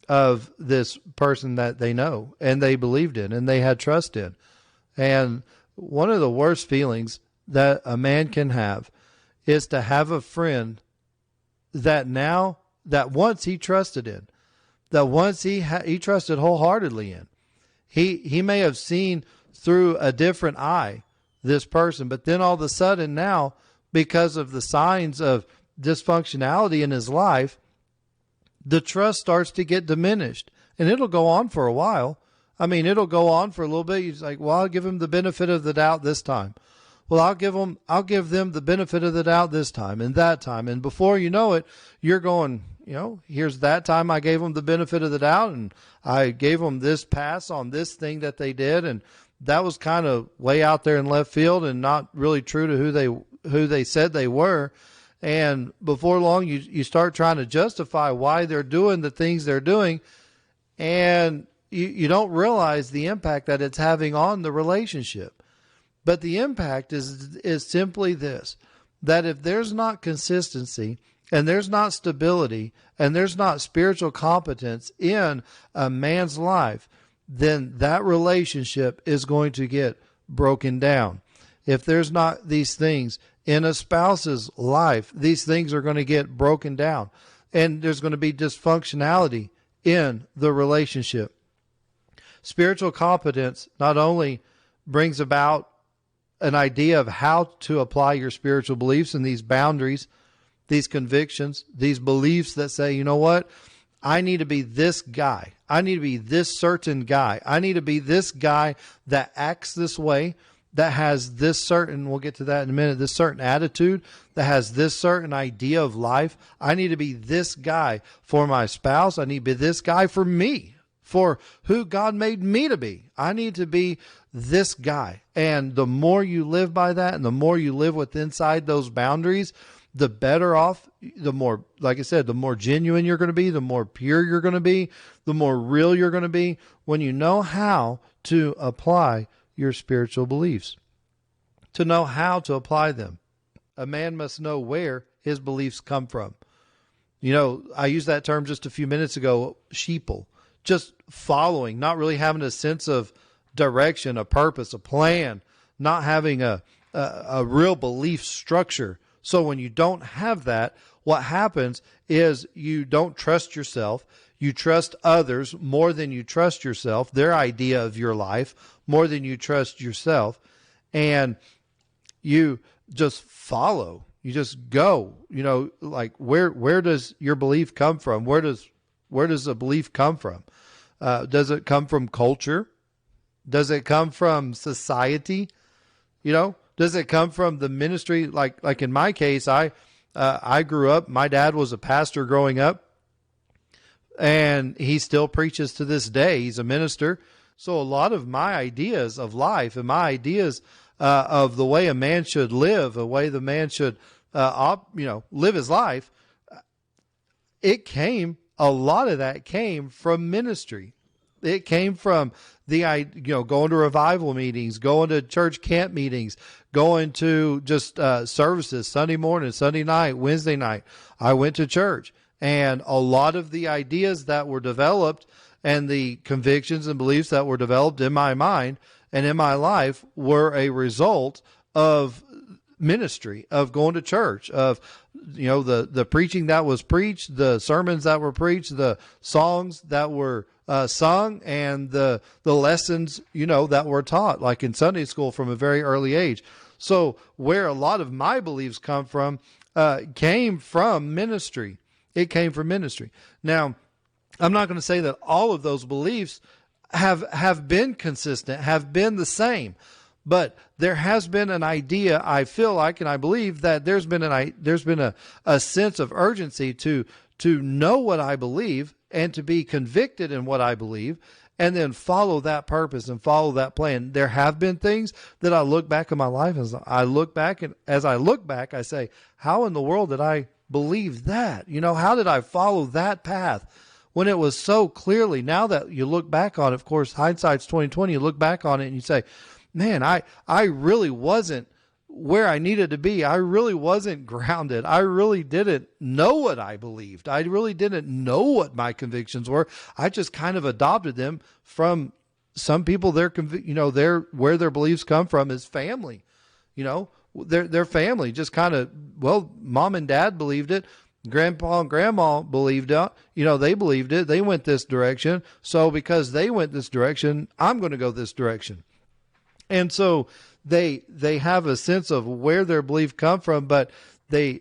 of this person that they know and they believed in and they had trust in. And one of the worst feelings that a man can have is to have a friend that once he trusted in, that once he trusted wholeheartedly in. He may have seen through a different eye this person, but then all of a sudden now, because of the signs of dysfunctionality in his life, the trust starts to get diminished. And it'll go on for a while. I mean, it'll go on for a little bit. He's like, well, I'll give him the benefit of the doubt this time. Well, I'll give them the benefit of the doubt this time and that time. And before you know it, you're going, here's that time I gave them the benefit of the doubt and I gave them this pass on this thing that they did. And that was kind of way out there in left field and not really true to who they said they were. And before long, you start trying to justify why they're doing the things they're doing. And you don't realize the impact that it's having on the relationship. But the impact is simply this, that if there's not consistency and there's not stability and there's not spiritual competence in a man's life, then that relationship is going to get broken down. If there's not these things in a spouse's life, these things are going to get broken down and there's going to be dysfunctionality in the relationship. Spiritual competence not only brings about an idea of how to apply your spiritual beliefs and these boundaries, these convictions, these beliefs that say, you know what? I need to be this guy. I need to be this certain guy. I need to be this guy that acts this way, that has this certain, we'll get to that in a minute, this certain attitude, that has this certain idea of life. I need to be this guy for my spouse. I need to be this guy for me, for who God made me to be. I need to be this guy. And the more you live by that and the more you live with inside those boundaries, the better off, the more, like I said, the more genuine you're going to be, the more pure you're going to be, the more real you're going to be when you know how to apply your spiritual beliefs, to know how to apply them. A man must know where his beliefs come from. I used that term just a few minutes ago, sheeple, just following, not really having a sense of direction, a purpose, a plan, not having a real belief structure. So when you don't have that, what happens is you don't trust yourself. You trust others more than you trust yourself, their idea of your life more than you trust yourself. And you just follow. You just go, like where does your belief come from? Where does Where does a belief come from? Does it come from culture? Does it come from society? Does it come from the ministry? Like in my case, I grew up, my dad was a pastor growing up, and he still preaches to this day. He's a minister. So a lot of my ideas of life and my ideas of the way a man should live, the way the man should, live his life, a lot of that came from ministry. It came from going to revival meetings, going to church camp meetings, going to just services, Sunday morning, Sunday night, Wednesday night. I went to church, and a lot of the ideas that were developed and the convictions and beliefs that were developed in my mind and in my life were a result of ministry, of going to church, of the preaching that was preached, the sermons that were preached, the songs that were sung, and the lessons that were taught, like in Sunday school from a very early age. So where a lot of my beliefs come from came from ministry. It came from ministry. Now, I'm not going to say that all of those beliefs have been consistent, have been the same. But there has been an idea, I feel like, and I believe that there's been a sense of urgency to know what I believe and to be convicted in what I believe, and then follow that purpose and follow that plan. There have been things that I look back in my life, as I look back, I say, how in the world did I believe that? How did I follow that path when it was so clearly? Now that you look back on it, of course, hindsight's 20/20. You look back on it and you say, man, I really wasn't where I needed to be. I really wasn't grounded. I really didn't know what I believed. I really didn't know what my convictions were. I just kind of adopted them from some people. Where their beliefs come from is family. Their family just kind of, mom and dad believed it. Grandpa and grandma believed it. They believed it. They went this direction. So because they went this direction, I'm going to go this direction. And so they have a sense of where their belief come from, but there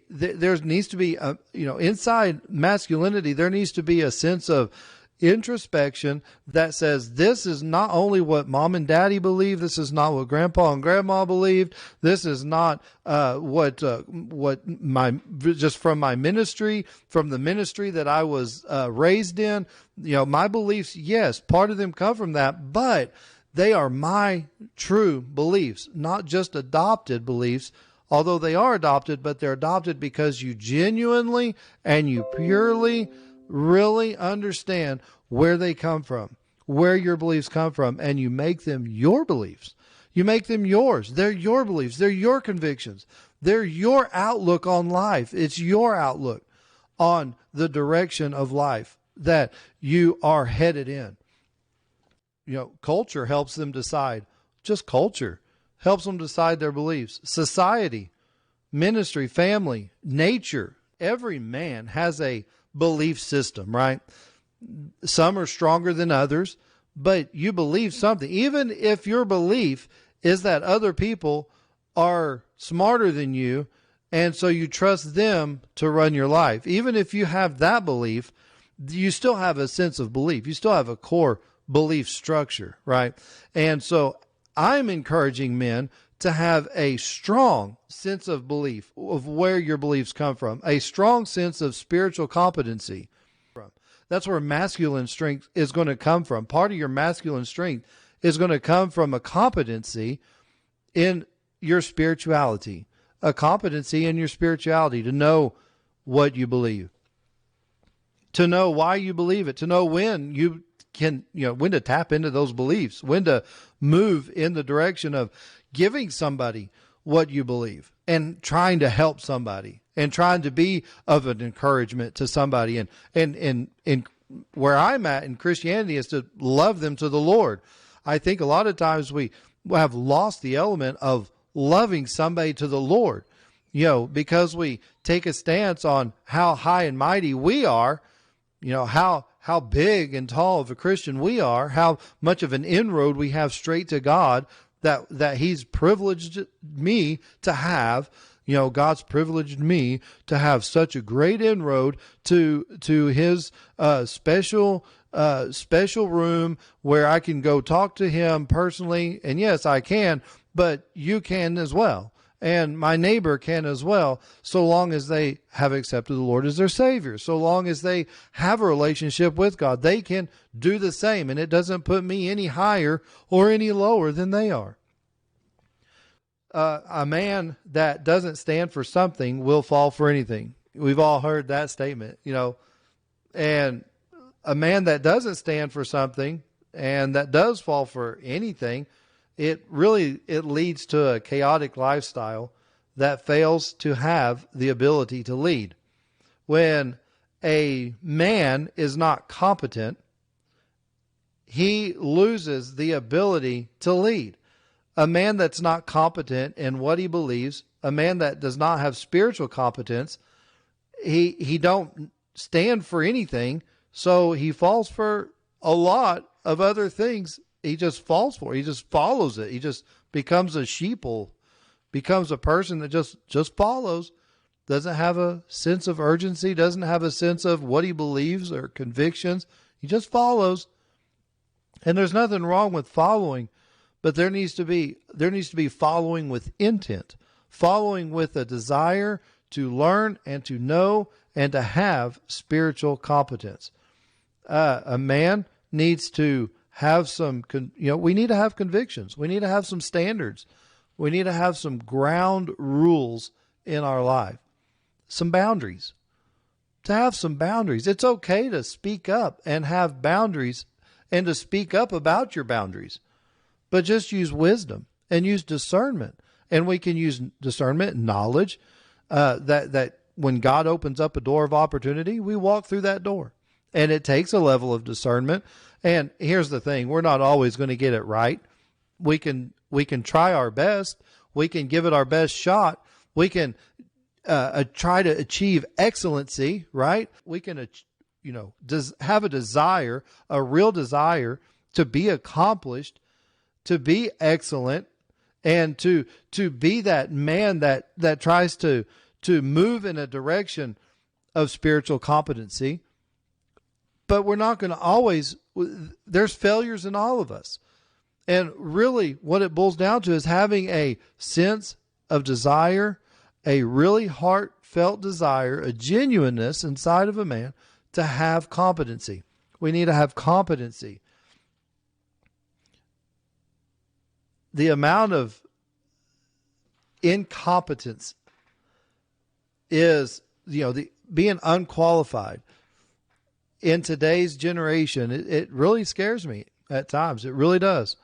needs to be inside masculinity, there needs to be a sense of introspection that says, this is not only what mom and daddy believe, this is not what grandpa and grandma believed, this is not what just from my ministry, from the ministry that I was raised in. My beliefs, yes, part of them come from that, but they are my true beliefs, not just adopted beliefs, although they are adopted, but they're adopted because you genuinely and you purely really understand where they come from, where your beliefs come from, and you make them your beliefs. You make them yours. They're your beliefs. They're your convictions. They're your outlook on life. It's your outlook on the direction of life that you are headed in. Culture helps them decide. Just culture helps them decide their beliefs. Society, ministry, family, nature. Every man has a belief system, right? Some are stronger than others, but you believe something. Even if your belief is that other people are smarter than you, and so you trust them to run your life. Even if you have that belief, you still have a sense of belief. You still have a core belief structure, right? And so I'm encouraging men to have a strong sense of belief of where your beliefs come from, a strong sense of spiritual competency. That's where masculine strength is going to come from. Part of your masculine strength is going to come from a competency in your spirituality, to know what you believe, to know why you believe it, to know when you can, when to tap into those beliefs, when to move in the direction of giving somebody what you believe and trying to help somebody and trying to be of an encouragement to somebody. And where I'm at in Christianity is to love them to the Lord. I think a lot of times we have lost the element of loving somebody to the Lord, because we take a stance on how high and mighty we are, how big and tall of a Christian we are, how much of an inroad we have straight to God that he's privileged me to have, God's privileged me to have such a great inroad to his special room where I can go talk to him personally. And yes, I can, but you can as well. And my neighbor can as well, so long as they have accepted the Lord as their Savior. So long as they have a relationship with God, they can do the same. And it doesn't put me any higher or any lower than they are. A man that doesn't stand for something will fall for anything. We've all heard that statement, and a man that doesn't stand for something and that does fall for anything, it leads to a chaotic lifestyle that fails to have the ability to lead. When a man is not competent, he loses the ability to lead. A man that's not competent in what he believes, a man that does not have spiritual competence, he don't stand for anything, so he falls for a lot of other things. He just falls for it. He just follows it. He just becomes a sheeple, becomes a person that just follows, doesn't have a sense of urgency, doesn't have a sense of what he believes or convictions. He just follows. And there's nothing wrong with following, but there needs to be following with intent, following with a desire to learn and to know and to have spiritual competence. A man needs to have some, we need to have convictions. We need to have some standards. We need to have some ground rules in our life, some boundaries. To have some boundaries. It's okay to speak up and have boundaries and to speak up about your boundaries, but just use wisdom and use discernment. And we can use discernment and knowledge that when God opens up a door of opportunity, we walk through that door. And it takes a level of discernment. And here's the thing, we're not always going to get it right. We can try our best. We can give it our best shot. We can try to achieve excellency, right? We can, have a desire, a real desire to be accomplished, to be excellent, and to be that man that tries to move in a direction of spiritual competency. But we're not going to always, there's failures in all of us. And really what it boils down to is having a sense of desire, a really heartfelt desire, a genuineness inside of a man to have competency. We need to have competency. The amount of incompetence is, being unqualified in today's generation. It really scares me at times. It really does.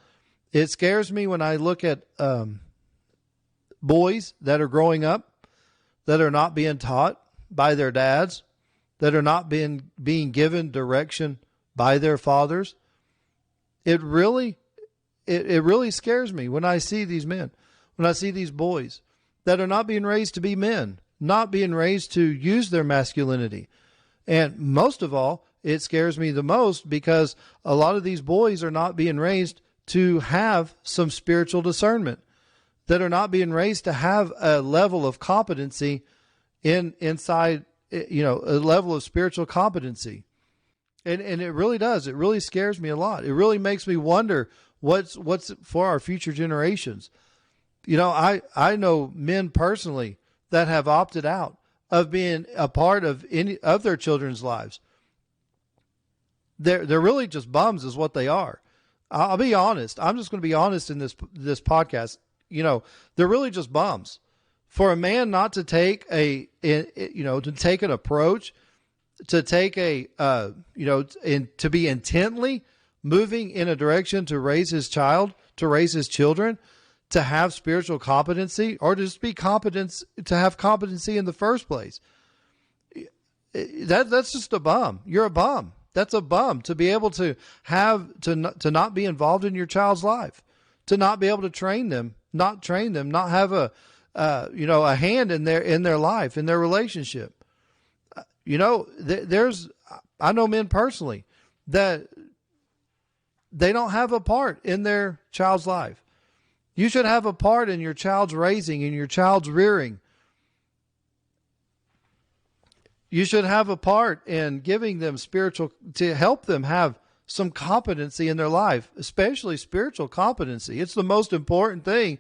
It scares me when I look at boys that are growing up that are not being taught by their dads, that are not being given direction by their fathers. It really scares me when I see these men, when I see these boys that are not being raised to be men, not being raised to use their masculinity. And most of all, it scares me the most because a lot of these boys are not being raised to have some spiritual discernment, that are not being raised to have a level of competency inside, a level of spiritual competency. And it really does. It really scares me a lot. It really makes me wonder what's for our future generations. I know men personally that have opted out of being a part of any of their children's lives. They're really just bums is what they are. I'll be honest. I'm just going to be honest in this podcast. They're really just bums. For a man not to take an approach, to take to be intently moving in a direction to raise his child, to raise his children, to have spiritual competency, or to just be competent, to have competency in the first place. That's just a bum. You're a bum. That's a bum to be able to have, to not be involved in your child's life, to not be able to train them, not have a hand in their life, in their relationship. I know men personally that they don't have a part in their child's life. You should have a part in your child's raising, in your child's rearing. You should have a part in giving them spiritual, to help them have some competency in their life, especially spiritual competency. It's the most important thing,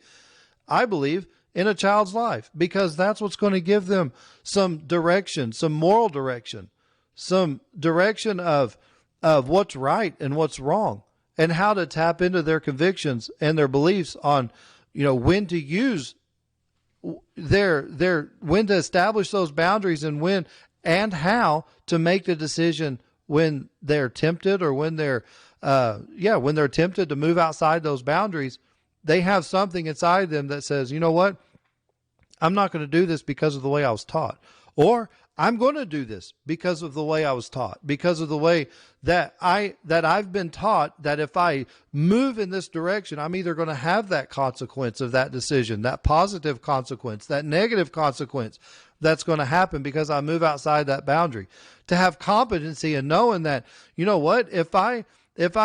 I believe, in a child's life, because that's what's going to give them some direction, some moral direction, some direction of what's right and what's wrong, and how to tap into their convictions and their beliefs on, when to use when to establish those boundaries, and when and how to make the decision when they're tempted, or when they're tempted to move outside those boundaries. They have something inside them that says, you know what? I'm not going to do this because of the way I was taught. Or I'm going to do this because of the way I was taught, because of the way that I've been taught, that if I move in this direction, I'm either going to have that consequence of that decision, that positive consequence, that negative consequence that's going to happen because I move outside that boundary. To have competency in knowing that, you know what, if I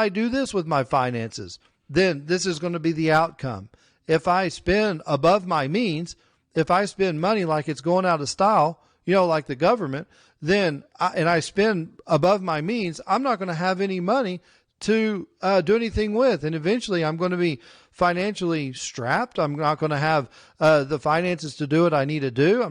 do this with my finances, then this is going to be the outcome. If I spend above my means, if I spend money like it's going out of style, like the government, then I spend above my means, I'm not going to have any money to do anything with. And eventually I'm going to be financially strapped. I'm not going to have the finances to do what I need to do.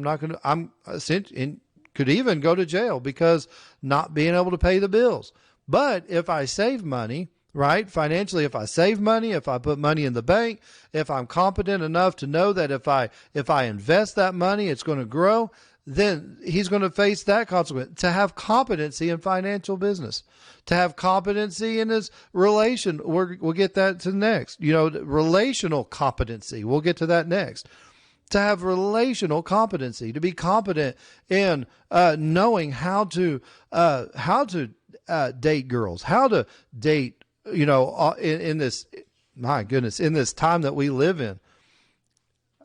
Could even go to jail because not being able to pay the bills. But if I save money, right, financially, if I save money, if I put money in the bank, if I'm competent enough to know that if I invest that money, it's going to grow, then he's going to face that consequence. To have competency in financial business, to have competency in his relation, we'll get that to next. Relational competency, we'll get to that next. To have relational competency, to be competent in knowing how to date girls, how to date, in this, my goodness, in this time that we live in.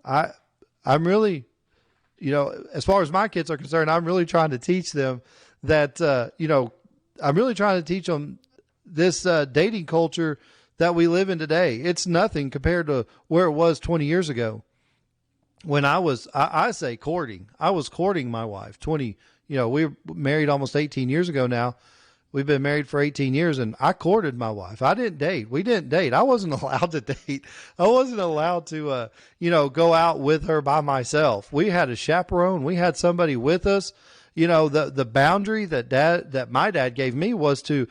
I'm really, as far as my kids are concerned, I'm really trying to teach them that, I'm really trying to teach them this dating culture that we live in today. It's nothing compared to where it was 20 years ago. When I say courting, I was courting my wife 20, we were married almost 18 years ago now. We've been married for 18 years, and I courted my wife. I didn't date. We didn't date. I wasn't allowed to date. I wasn't allowed to, go out with her by myself. We had a chaperone. We had somebody with us. The boundary that my dad gave me was to,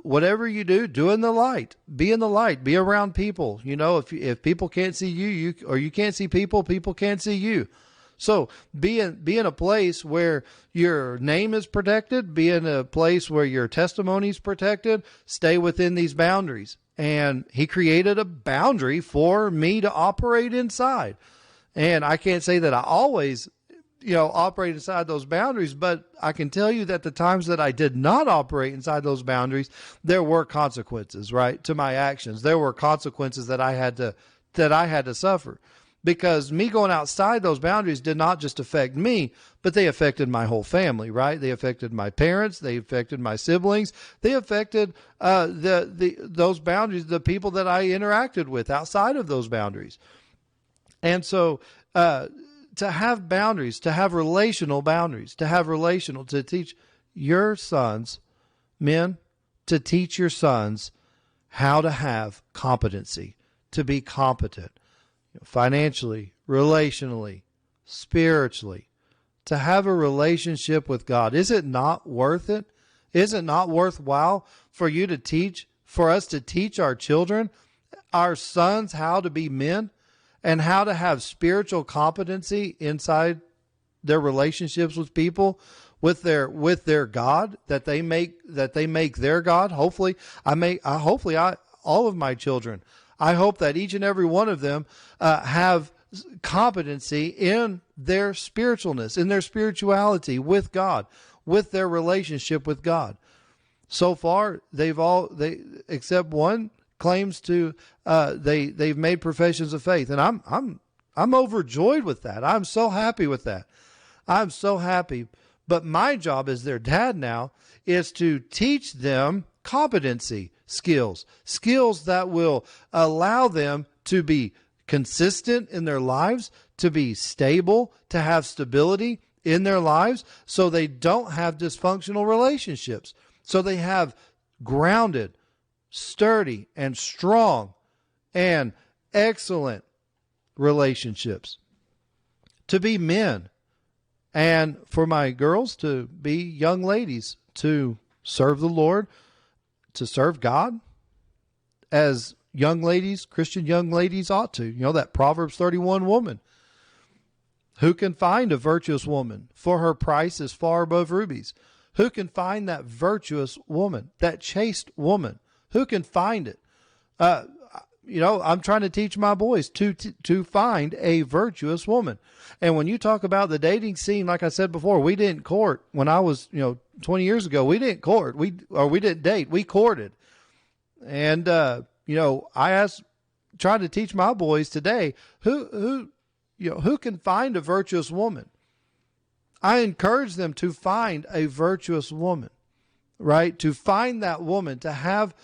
whatever you do in the light, be in the light, be around people. If people can't see you, or you can't see people, people can't see you. So be in a place where your name is protected, be in a place where your testimony is protected, stay within these boundaries. And he created a boundary for me to operate inside. And I can't say that I always, operate inside those boundaries, but I can tell you that the times that I did not operate inside those boundaries, there were consequences, right, to my actions. There were consequences that I had to suffer. Because me going outside those boundaries did not just affect me, but they affected my whole family, right? They affected my parents. They affected my siblings. They affected those boundaries, the people that I interacted with outside of those boundaries. And so to have boundaries, to have relational boundaries, to teach your sons, men, to teach your sons how to have competency, to be competent. Financially, relationally, spiritually, to have a relationship with God. Is it not worth it? Is it not worthwhile for us to teach our children, our sons, how to be men and how to have spiritual competency inside their relationships with people, with their God, that they make their God? Hopefully, all of my children, I hope that each and every one of them have competency in their spiritualness, in their spirituality with God, with their relationship with God. So far, except one claims to they've made professions of faith, and I'm overjoyed with that. I'm so happy with that. I'm so happy. But my job as their dad now is to teach them competency skills that will allow them to be consistent in their lives, to be stable, to have stability in their lives so they don't have dysfunctional relationships. So they have grounded, sturdy, and strong and excellent relationships. To be men, and for my girls to be young ladies, to serve the Lord, to serve God as young ladies, Christian young ladies ought to. You know, that Proverbs 31 woman. Who can find a virtuous woman? For her price is far above rubies. Who can find that virtuous woman, that chaste woman? Who can find it? I'm trying to teach my boys to find a virtuous woman. And when you talk about the dating scene, like I said before, we didn't court when I was, 20 years ago. We didn't court. We didn't date. We courted. And trying to teach my boys today who can find a virtuous woman. I encourage them to find a virtuous woman, right? To find that woman, to have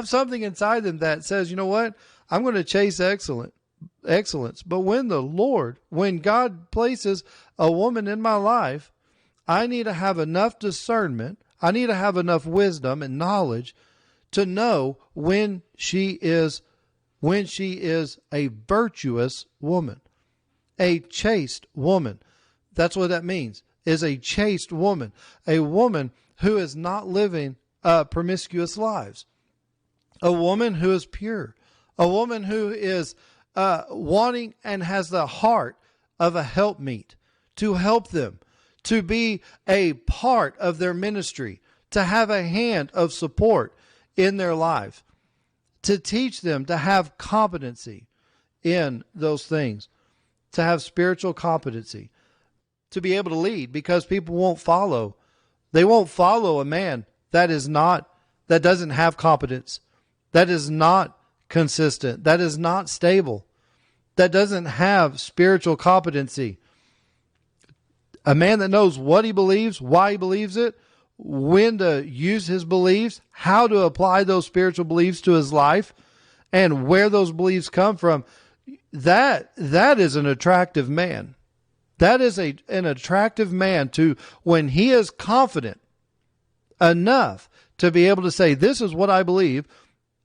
something inside them that says, you know what? I'm going to chase excellence. But when God places a woman in my life, I need to have enough discernment. I need to have enough wisdom and knowledge to know when she is a virtuous woman, a chaste woman. That's what that means, is a chaste woman, a woman who is not living promiscuous lives, a woman who is pure, a woman who is wanting and has the heart of a helpmeet, to help them, to be a part of their ministry, to have a hand of support in their life, to teach them to have competency in those things, to have spiritual competency, to be able to lead, because people won't follow. They won't follow a man that doesn't have competence, that is not consistent, that is not stable, that doesn't have spiritual competency. A man that knows what he believes, why he believes it, when to use his beliefs, how to apply those spiritual beliefs to his life, and where those beliefs come from. That is an attractive man. That is an attractive man when he is confident enough to be able to say, this is what I believe,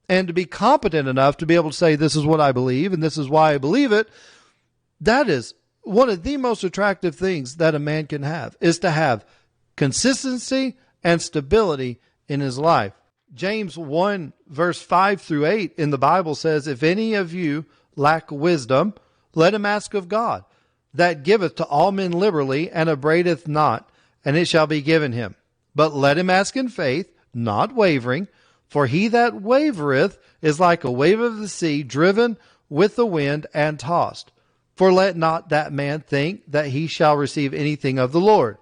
and to be competent enough to be able to say, this is what I believe, and this is why I believe it. That is one of the most attractive things that a man can have, is to have consistency and stability in his life. James 1 verse 5 through 8 in the Bible says, if any of you lack wisdom, let him ask of God, that giveth to all men liberally, and upbraideth not, and it shall be given him. But let him ask in faith, not wavering, for he that wavereth is like a wave of the sea, driven with the wind and tossed. For let not that man think that he shall receive anything of the Lord.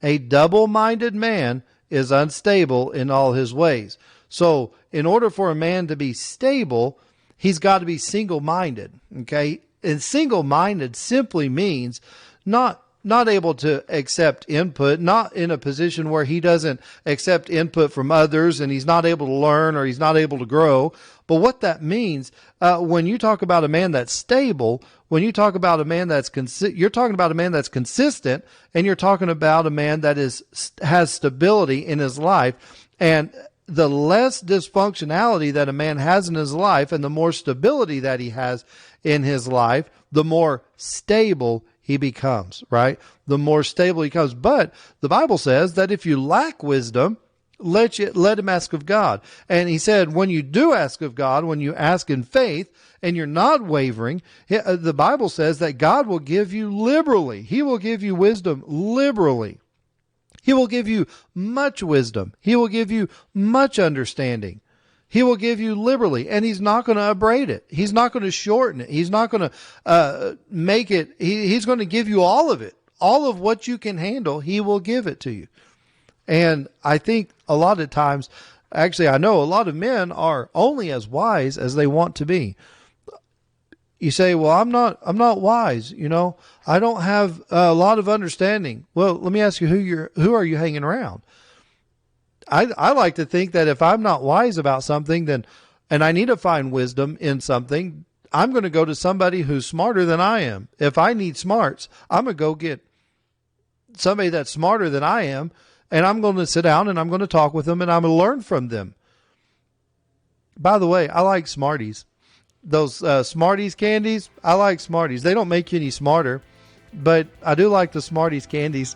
A double-minded man is unstable in all his ways. So in order for a man to be stable, he's got to be single-minded. Okay? And single-minded simply means not able to accept input, not in a position where he doesn't accept input from others and he's not able to learn or he's not able to grow. But what that means, when you talk about a man that's stable, when you talk about a man that's you're talking about a man that's consistent, and you're talking about a man that has stability in his life. And the less dysfunctionality that a man has in his life, and the more stability that he has in his life, the more stable he becomes, right? The more stable he becomes. But the Bible says that if you lack wisdom, let him ask of God. And he said, when you do ask of God, when you ask in faith and you're not wavering, the Bible says that God will give you liberally. He will give you wisdom liberally. He will give you much wisdom. He will give you much understanding. He will give you liberally, and he's not going to upbraid it. He's not going to shorten it. He's not going to make it. He's going to give you all of it. All of what you can handle, he will give it to you. And I think a lot of times, actually, I know a lot of men are only as wise as they want to be. You say, well, I'm not wise. I don't have a lot of understanding. Well, let me ask you, who are you hanging around? I like to think that if I'm not wise about something, and I need to find wisdom in something, I'm going to go to somebody who's smarter than I am. If I need smarts, I'm going to go get somebody that's smarter than I am, and I'm going to sit down and I'm going to talk with them and I'm going to learn from them. By the way, I like Smarties. Those Smarties candies, I like Smarties. They don't make you any smarter, but I do like the Smarties candies.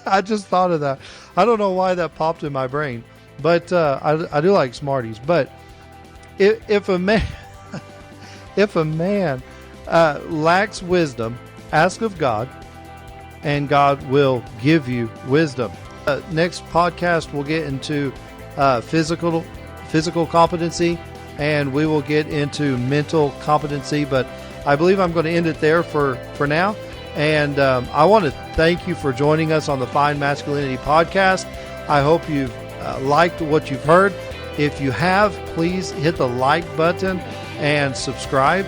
I just thought of that. I don't know why that popped in my brain, but I do like Smarties. But if a man if a man lacks wisdom, ask of God, and God will give you wisdom. Next podcast, we'll get into physical competency, and we will get into mental competency. But I believe I'm going to end it there for now. And I want to thank you for joining us on the Find Masculinity podcast. I hope you've liked what you've heard. If you have, please hit the like button and subscribe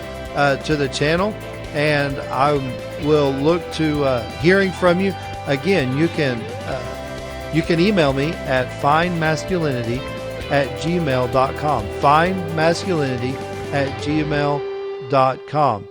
to the channel. And I will look to hearing from you. Again, you can email me at findmasculinity@gmail.com. Findmasculinity@gmail.com.